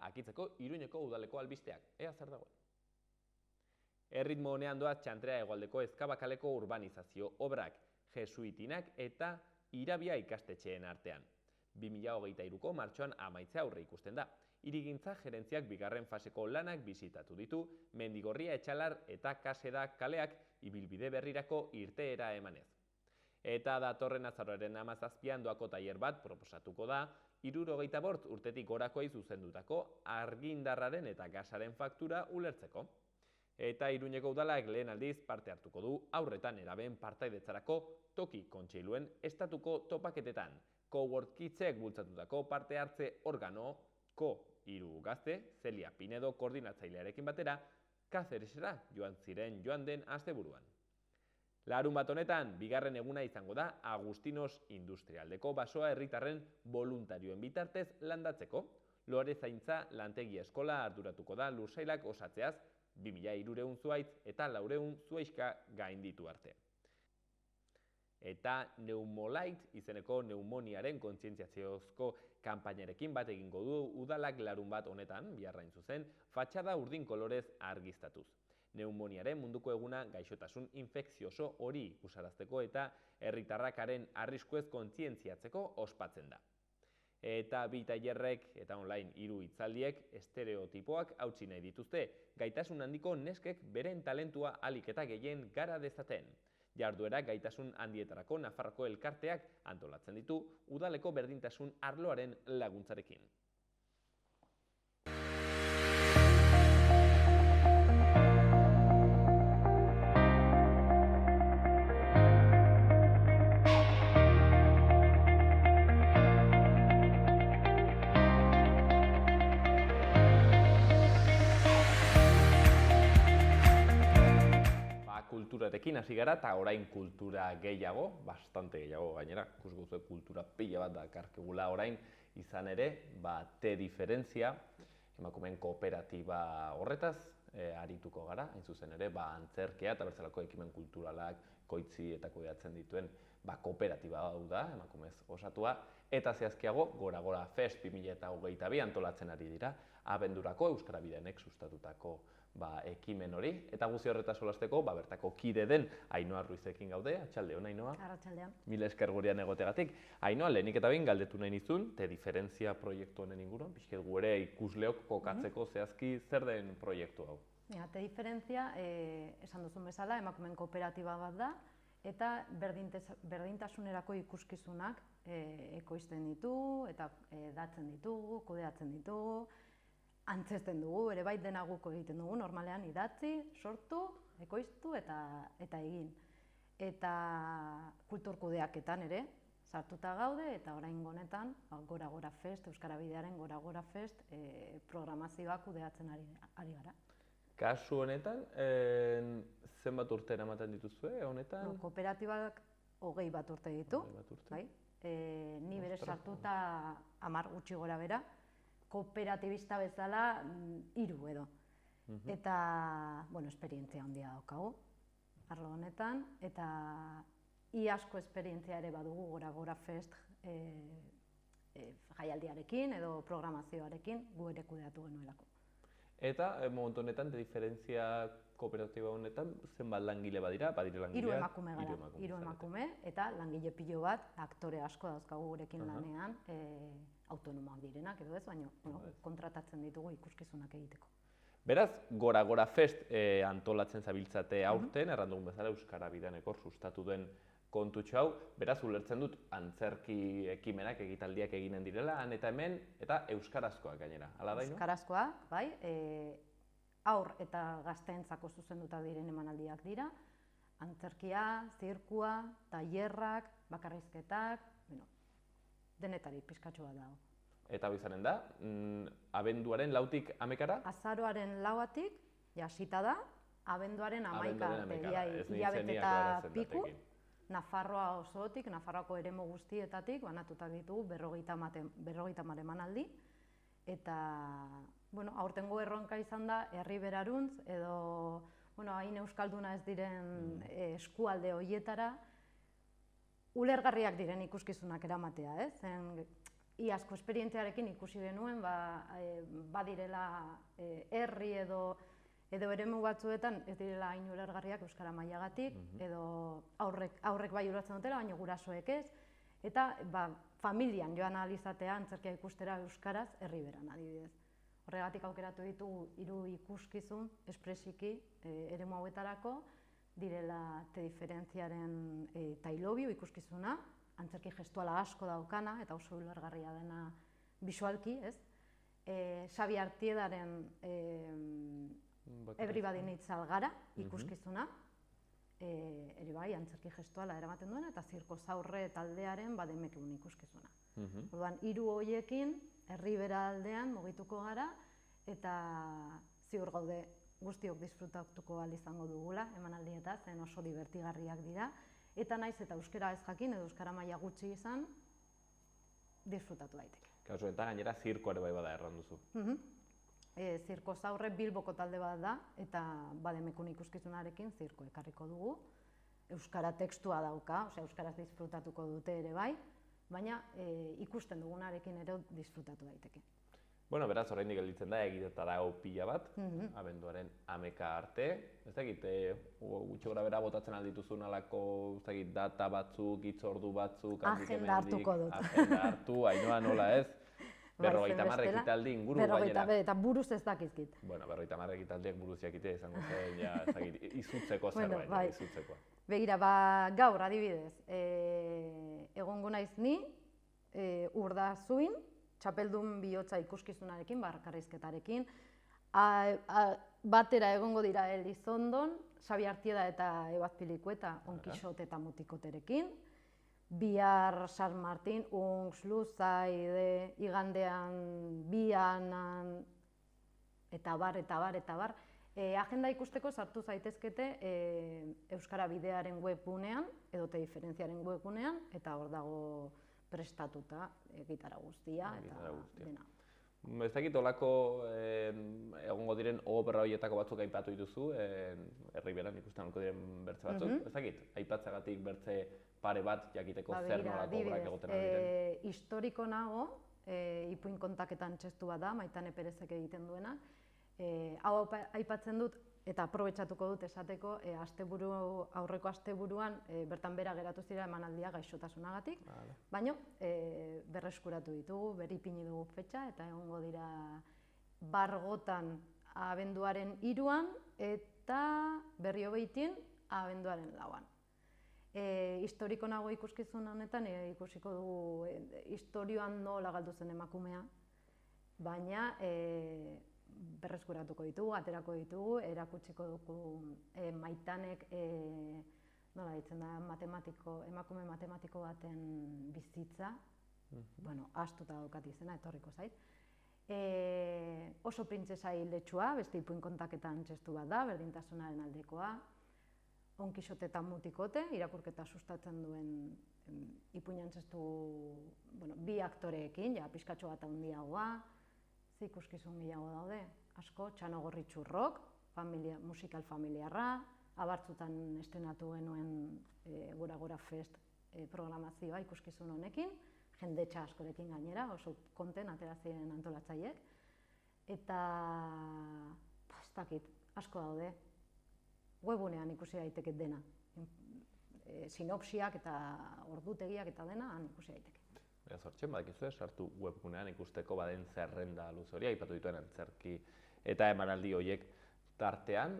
Akitzeko Iruñeko udaleko albisteak, ea zer dagoen. Erritmo honean doaz Txantrea hegoaldeko Ezkabakaleko urbanizazio obrak, jesuitinak eta Irabia ikastetxeen artean. 2023ko martxoan amaitzea aurre ikusten da. Hirigintza gerentziak bigarren faseko lanak bisitatu ditu, Mendigorria Etxalar eta Kaseda kaleak ibilbide berrirako irteera emanez. Eta datorren azaroaren 17an doako tailer bat proposatuko da, 65 urtetik gorakoei zuzendutako argindarraren eta gasaren faktura ulertzeko. Eta Iruñeko udalak lehen aldiz parte hartuko du haurretan eraben partaidetzarako toki kontseiluen estatuko topaketetan. Cowork Kidsek bultzatutako parte hartze organoko 3 gazte, Celia Pinedo koordinatzailearekin batera, Cáceresera joan ziren joan den asteburuan. Larunbat honetan, bigarren eguna izango da Agustinos Industrialdeko basoa herritarren voluntarioen bitartez landatzeko. Lore zaintza lantegi eskola arduratuko da lursailak osatzeaz, 2300 zuhaitz eta 400 zuhaixka gainditu arte. Eta Neumolite izeneko neumoniaren kontzientziaziozko kanpainarekin bat egingo du udalak larunbat honetan, biharrain zuzen, fatxada urdin kolorez argiztatuz. Neumoniaren munduko eguna gaixotasun infekzioso hori ikusarazteko eta herritarrakaren arriskuez kontzientziatzeko ospatzen da. Eta bi tailerrek eta online 3 hitzaldiek estereotipoak hautsi nahi dituzte, gaitasun handiko neskek beren talentua ahalik eta gehien gara dezaten. Jarduera gaitasun handietarako Nafarroko elkarteak antolatzen ditu udaleko berdintasun arloaren laguntzarekin. kulturarekin hasi gara, eta orain kultura gehiago, bastante gehiago gainera, ikusiko kultura pila bat dakarkegula orain, izan ere, te diferentzia, emakumeen kooperatiba horretaz, arituko gara, hain zuzen ere, antzerkia eta bertzelako ekimen kulturalak koitzi eta kudeatzen dituen kooperatiba hau da, emakumez osatua, eta zehazkiago, Gora Gora Fest 2022 antolatzen ari dira, abendurako Euskara Bidenek sustatutako ekimen hori, eta guzti horretaz solasteko, bertako kide den Ainhoa Ruizekin gaude, atxaldeon Ainhoa. Arratsaldeon. Mila esker gurean egotegatik. Ainhoa, lehenik eta behin galdetu nahi nizun, te diferentzia proiektu honen inguruan, pixket gu ere ikusleok kokatzeko zehazki zer den proiektu hau. Te diferentzia, esan duzun bezala, emakumeen kooperatiba bat da, eta berdintasunerako ikuskizunak ekoizten ditugu, eta datzen ditugu, kudeatzen ditugu, antzesten dugu, ere bai dena guk egiten dugu, normalean idatzi, sortu, ekoiztu eta egin. Eta kultur kudeaketan ere, sartuta gaude, eta oraingo honetan Gora Gora Fest, Euskara Bidearen Gora Gora Fest programazioa kudeatzen ari gara. Kasu honetan, zenbat urte eramaten dituzue, honetan? Kooperatibak 21 urte ditu, ni bere sartuta 10 gutxi gora bera, kooperatibista bezala 3 edo. Eta, esperientzia handia daukagu, arlo honetan, eta iazko esperientzia ere badugu Gora Gora Fest jaialdiarekin edo programazioarekin gu ere kudeatu genuelako. Eta, momentu honetan, diferentzia kooperatiba honetan, zenbat langile badira? 3 emakume gara, 3 emakume, eta langile pilo bat, aktore asko dauzkagu gurekin lanean, autonomoak direnak edo ez, baina kontratatzen ditugu ikuskizunak egiteko. Beraz, Gora Gora Fest antolatzen zabiltzate aurten, erran dugun bezala Euskara Bideaneko sustatu den kontutxo hau, beraz, ulertzen dut antzerki ekimenak, egitaldiak eginen direla, han eta hemen, eta euskarazkoak gainera, hala da, no? Euskarazkoak, bai, haur eta gazteentzako zuzenduta diren emanaldiak dira, antzerkia, zirkua, tailerrak, bakarrizketak, denetarik pizkatxo bat dago. Eta izanen da, abenduaren 4tik 11-ara? Azaroaren 4tik, jasita da, abenduaren 11 arte, hilabete eta piku, Nafarroa osotik, Nafarroako eremu guztietatik, banatuta ditugu 50 emanaldi, eta, aurtengo erronka izan da, herri beraruntz, edo, hain euskalduna ez diren eskualde horietara, ulergarriak diren ikuskizunak eramatea, ez? Iazko esperientziarekin ikusi genuen, badirela herri edo eremu batzuetan ez direla hain ulergarriak euskara mailagatik, edo aurrek bai ulertzen dutela, baina gurasoek ez, eta familian joan ahal izatea antzerkia ikustera euskaraz herri beran adibidez. Horregatik aukeratu ditugu 3 ikuskizun espresiki eremu hauetarako, direla te diferentziaren tailobio ikuskizuna, antzerki gestuala asko daukana eta oso ulergarria dena bisualki, ez? Xabi Artiedaren Everybody Needs Algara ikuskizuna, ere bai, antzerki gestuala eramaten duena, eta Zirko Zaurre taldearen Bademekun ikuskizuna. Orduan, 3 horiekin, herri bera aldean mugituko gara, eta ziur gaude guztiok disfrutatuko ahal izango dugula emanaldietaz, zen oso divertigarriak dira, eta naiz eta euskara ez jakin edo euskara maila gutxi izan, disfrutatu daiteke. Kasu eta gainera zirkoa ere bai bada erran duzu. Zirko Zaurre Bilboko talde bat da, eta Bademekun ikuskizunarekin zirko ekarriko dugu. Euskara tekstua dauka, euskaraz disfrutatuko dute ere bai, baina ikusten dugunarekin ere disfrutatu daiteke. Beraz, oraindik gelditzen da, egitetara pila bat, abenduaren 11 arte. Ez dakit, gutxi gora bera botatzen aldituzun alako, ez dakit, data batzuk, hitzordu batzuk, agenda hartuko dut. Agenda hartu, Ainhoa nola ez? 50 ekitaldi inguru gainera. Eta buruz ez dakizkit. 50 ekitaldiak buruz jakitea izango zen, ez dakit, izutzeko zerbait, izutzeko. Begira, gaur adibidez, egongo naiz ni, Urdazuin, txapeldun bihotza ikuskizunarekin, bakarrizketarekin, batera egongo dira Elizondon, Xabi Artieda eta Ebazpilikueta, Onkixote eta Mutikoterekin, bihar San Martin, Unx, Luzaide, igandean Bianan, eta bar, Agenda ikusteko sartu zaitezkete Euskara Bidearen webgunean, edote diferentziaren webgunean, eta hor dago prestatuta gitara guztia eta dena. Ez dakit olako egongo diren obra horietako batzuk aipatu dituzu, Herriberan ikusten alko diren bertze batzuk, ez dakit, aipatzagatik bertze pare bat jakiteko zer nolako obrak egoten diren. Historiko nago, ipuin kontaketan txestu bat da, Maitane Perezek egiten duena. Hau aipatzen dut eta aprobetxatuko dut esateko, aurreko asteburuan bertan bera geratu zira emanaldia gaixotasunagatik, baina berreskuratu ditugu, berripini dugu fetxa eta egongo dira Bargotan abenduaren 3an eta Berriobeitin abenduaren 4an. Historiko nago ikuskizun honetan ikusiko dugu historioan nola galdu zen emakumea, baina berreskuratuko ditugu, aterako ditugu, erakutsiko dugu Maitanek nola ditzen da, emakume matematiko baten bizitza, ahaztuta daukat izena, etorriko zait. Oso printzesa hildetsua, beste ipuin kontaketan txestu bat da, berdintasunaren aldekoa, On Kixote eta Mutikote, irakurketa sustatzen duen ipuinan txestu bi aktoreekin, pixkatxo bat handiagoa, ikuskizun gehiago daude, asko, Txano Gorritxurrok, musikal familiarra, Abartzutan estrenatu genuen Gora Fest programazioa ikuskizun honekin, jendetxa askorekin gainera, oso konten atera ziren antolatzaileek, eta ez dakit, asko daude, webunean ikusi daiteke dena, sinopsiak eta ordutegiak eta dena han ikusi daiteke. Zortxen, badakizue, sartu webgunean ikusteko baden zerrenda luz hori, aipatu dituen antzerki eta emanaldi horiek tartean.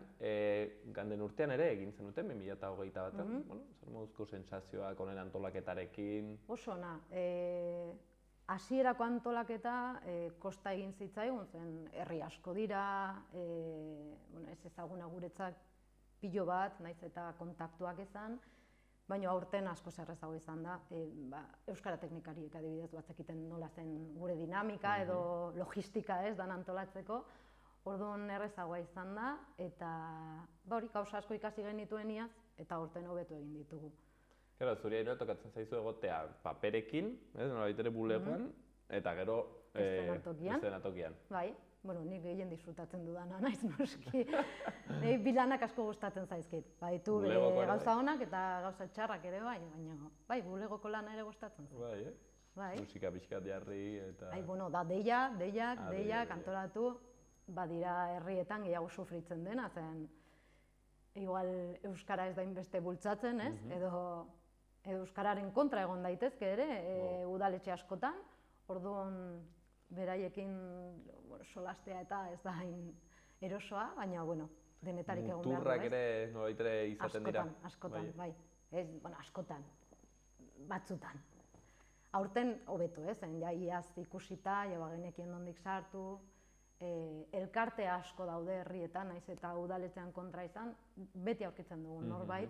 Ganden urtean ere egin zenuten, 2021an, zer moduzko sentsazioak honen antolaketarekin? Oso ona, hasierako antolaketa kosta egin zitzaigun, zen herri asko dira, ez ezaguna guretzat pilo bat, naiz eta kontaktuak izan, baina aurten asko zerrezago izan da, Euskara teknikariek adibidez batzekiten nola zen gure dinamika edo logistika ez dan antolatzeko, orduan errezagoa izan da, eta hori gauza asko ikasi genituen iaz, eta aurten hobetu egin ditugu. Gero, zuri ere tokatzen zaizu egotea paperekin, nolabait ere bulegoan, eta gero eszenatokian. Bai. Nik gehien disfrutatzen dudana naiz noski. Bilanak asko gustatzen zaizkit. Baditu gauza onak eta gauza txarrak ere bai, baina bai, bulegoko lana ere gustatzen zait. Bai, musika pixkat jarri eta... Da deiak antolatu, badira herrietan gehiago sufritzen dena, zen igual euskara ez da inbeste bultzatzen, ez? Edo euskararen kontra egon daitezke ere, udaletxe askotan, orduan beraiekin solastea eta ez da hain erosoa, baina denetarik egon behar du, ez? Muturrak ere nolabait ere izaten dira? Askotan, bai. Askotan, batzutan. Aurten hobeto, iaz ikusita, genekien nondik sartu, elkarte asko daude herrietan, naiz eta udaletxean kontra izan, beti aurkitzen dugu norbait,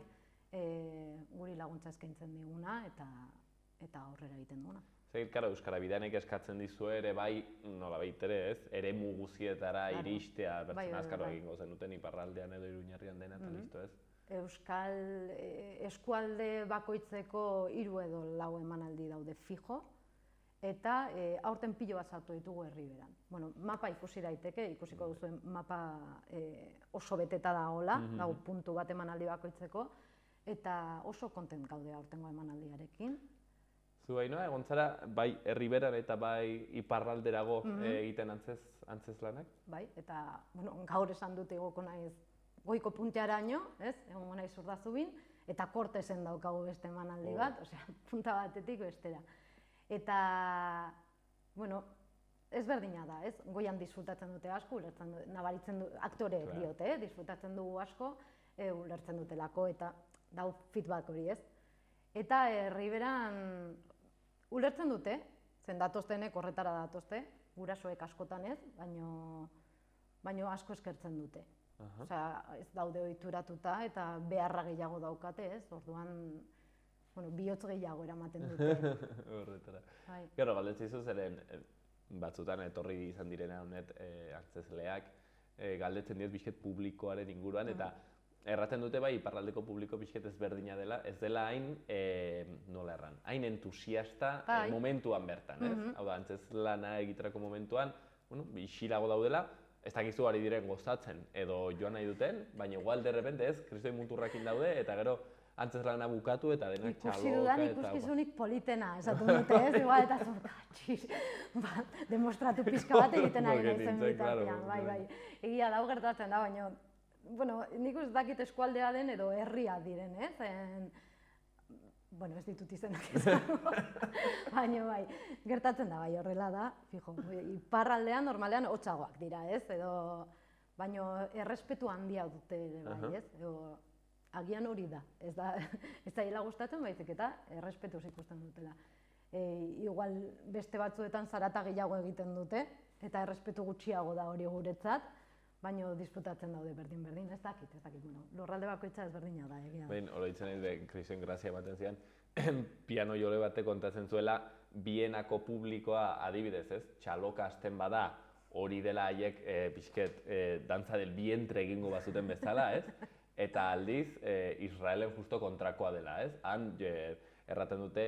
guri laguntza eskaintzen diguna eta aurrera egiten duguna. Euskara Bideanek eskatzen dizu ere bai, nolabait ere ez, eremu guzietara iristea, bertzen azkaro egingo zenuten iparraldean edo Iruñerrian dena eta listo ez? Euskal eskualde bakoitzeko 3 edo 4 emanaldi daude fijo, eta aurten pilo bat sartu ditugu Herriberan. Mapa ikusi daiteke, ikusiko duzuen mapa oso beteta dagoela, dago puntu bat emanaldi bakoitzeko, eta oso kontent gaude aurtengo emanaldiarekin. Zu Ainhoa, egon zara bai Herriberan eta bai iparralderago egiten antzezlanak? Bai, eta gaur esan dut egoko naiz goiko puntearaino, egongo naiz Urdazubin, eta Kortesen daukagu beste emanaldi bat, punta batetik bestera. Eta, ezberdina da, goian disfrutatzen dute asko, nabaritzen du, aktoreek diote, disfrutatzen dugu asko, ulertzen dutelako eta dau feedback hori, ez? Eta Herriberan ulertzen dute, zen datoztenek horretara datozte, gurasoek askotan ez, baino asko eskertzen dute. Ez daude ohituratuta eta beharra gehiago daukate, ez? Orduan, bihotz gehiago eramaten dute. Horretara. Gero, galdetzen zaizu zeren batzutan etorri izan direna honet antzezleak, galdetzen diet bizket publikoaren inguruan, eta erraten dute bai, iparraldeko publiko bizket ezberdina dela, ez dela hain, nola erran, hain entusiasta momentuan bertan, ez? Hau da, antzezlana egiterako momentuan, bixilago daudela, ez dakizu ari diren gozatzen edo joan nahi duten, baina igual derrepente ez, kristoi muturrakin daude, eta gero antzezlana bukatu eta denak txaloka. Ikusi dudan ikuskizunik politena, esatu dute ez, igual eta zorkatxiz, demostratu pixka bat egiten ari naizen bitartean, bai. Egia dau gertatzen da, baina, bueno, nik ez dakit eskualdea den edo herria diren, ez? Bueno, ez ditut izenak izango, baina bai, gertatzen da bai, horrela da, fijo, iparraldean normalean hotzagoak dira, ez? Edo, baina errespetu handia dute ere bai, ez? Agian hori da, ez da hila gustatzen baizik eta errespetuz ikusten dutela. Igual beste batzuetan zarata gehiago egiten dute, eta errespetu gutxiago da hori guretzat, baina disfrutatzen daude berdin, ez dakit, bueno, lurralde bakoitza ezberdina da, egia da. Behin, oroitzen nahi, Krisen grazia ematen zian, piano jole batek kontatzen zuela, bienako publikoa adibidez, ez? Txaloka hasten bada, hori dela haiek pixket dantza del vientre egingo bazuten bezala, ez? Eta aldiz, Israelen justo kontrakoa dela, ez? Han, erraten dute,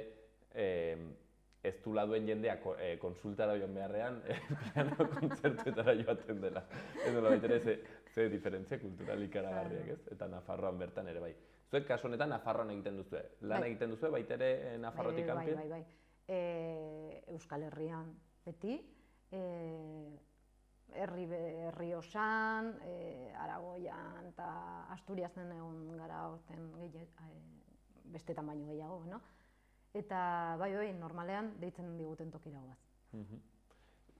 ez dula duen jendea konsultara joan beharrean, piano kontzertuetara joaten dela. Ez nola baitere ze diferentzia kultural ikaragarriak, ez? Eta Nafarroan bertan ere bai. Zuek kasu honetan Nafarroan egiten duzue. Lan egiten duzue, baitere Nafarrotik kanpien? Bai. Euskal Herrian beti, herri osan, Aragoian eta Asturiasen egon gara orten bestetan baino gehiago, no? Eta bai, normalean deitzen diguten tokira goaz.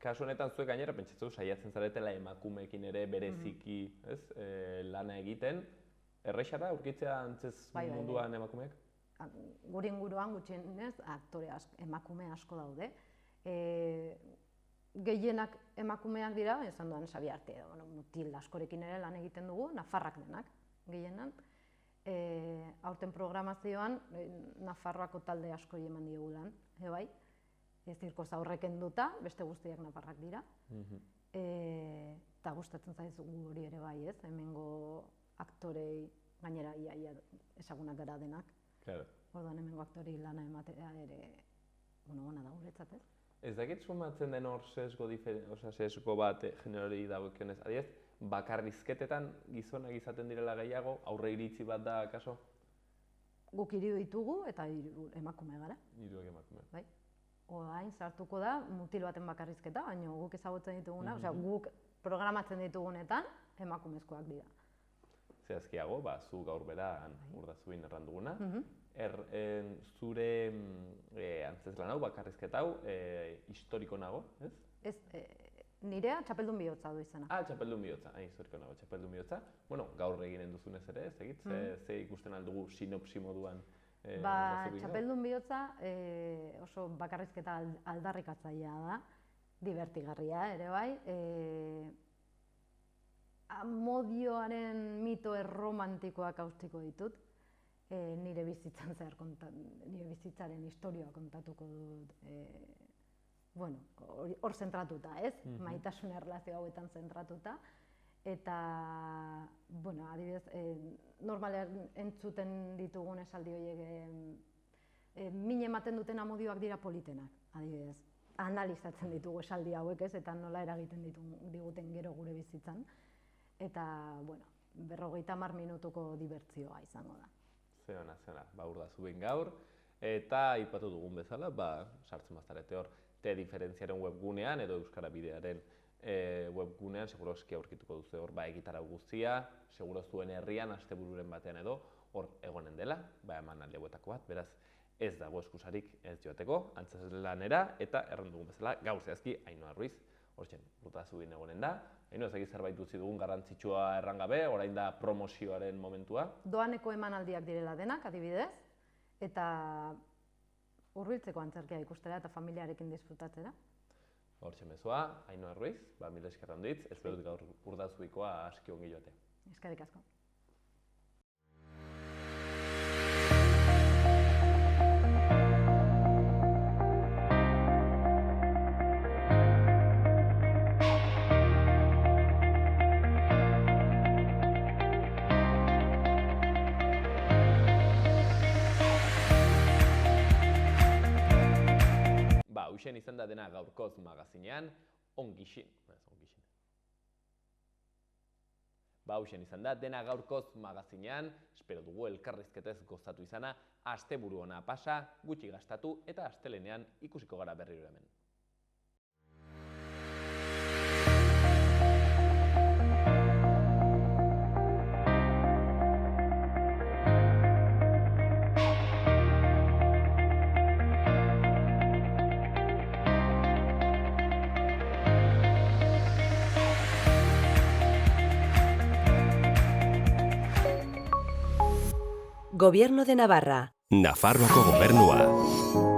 Kasu honetan zuek gainera pentsatzen du saiatzen zaretela emakumeekin ere bereziki, ez? Lana egiten. Erraixa da aurkitzea antzez munduan emakumeek? Gure inguruan gutxienez aktore emakume asko daude. Gehienak emakumeak dira, esan duan Sabiarte edo mutil askorekin ere lan egiten dugu, nafarrak denak gehienan. Aurten programazioan Nafarroako talde asko eman diogu lan, bai? Zirkoz aurrek enduta, beste guztiak nafarrak dira. Eta gustatzen zaizu hori ere bai, ez? Hemengo aktorei, gainera ia ezagunak gara denak. Orduan hemengo aktorei lana ematea ere ona da guretzat, ez? Ez dakit sumatzen den hor sesgo bat generori dagokionez. Adiez, bakarrizketetan gizonak izaten direla gehiago, aurre iritzi bat da, kaso? Guk hiru ditugu eta emakume gara. Hiruak emakume. Bai. Orain sartuko da mutil baten bakarrizketa, baina guk ezagutzen dituguna, guk programatzen ditugunetan emakumezkoak dira. Zehazkiago, zu gaur beran Urdazuin erranduguna. Zure antzezlan hau, bakarrizketa hau, historiko nago, ez? Ez, nirea txapeldun bihotza du izena. Txapeldun bihotza, historiko nago, txapeldun bihotza. Bueno, gaur eginen duzunez ere, ez egit, ze ikusten aldugu sinopsi moduan. Txapeldun bihotza oso bakarrizketa aldarrikatzailea da, divertigarria ere bai. Amodioaren mito erromantikoak haustiko ditut, nire bizitzan zehar nire bizitzaren historioa kontatuko dut, hor zentratuta, ez? Maitasun erlazio hauetan zentratuta. Eta, adibidez, normalean entzuten ditugun esaldi horiek min ematen duten amodioak dira politenak, adibidez. Analizatzen ditugu esaldi hauek, ez? Eta nola eragiten diguten gero gure bizitzan. Eta, 50 minutuko dibertzioa izango da. Zeona, Urdazuin gaur. Eta aipatu dugun bezala, sartzen bazarete hor, Diferentziaren webgunean edo Euskara Bidearen webgunean, seguro eski aurkituko duzu hor, egitarau guztia, seguro zuen herrian, astebururen batean edo, hor egonen dela, eman alde hauetako bat, beraz, ez dago eskusarik ez joateko, antzezlanera, eta erran dugun bezala, gaur zehazki, Ainhoa Ruiz, hortzen, Urdazuin egonen da. Ainhoa, ez zerbait utzi dugun garrantzitsua errangabe, orain da promozioaren momentua. Doaneko emanaldiak direla denak, adibidez, eta hurbiltzeko antzerkia ikustera eta familiarekin disfrutatzera. Hortzen bezua, Ainhoa Ruiz, mila esker handitz, espero dut gaur Urdazuikoa aski ongi joate. Eskerrik asko. hausen izan da dena gaurkoz magazinean, hausen izan da dena gaurkoz magazinean, espero dugu elkarrizketez gozatu izana, asteburu ona pasa, gutxi gastatu eta astelenean ikusiko gara berriro hemen. Gobierno de Navarra. Nafarroako gobernua.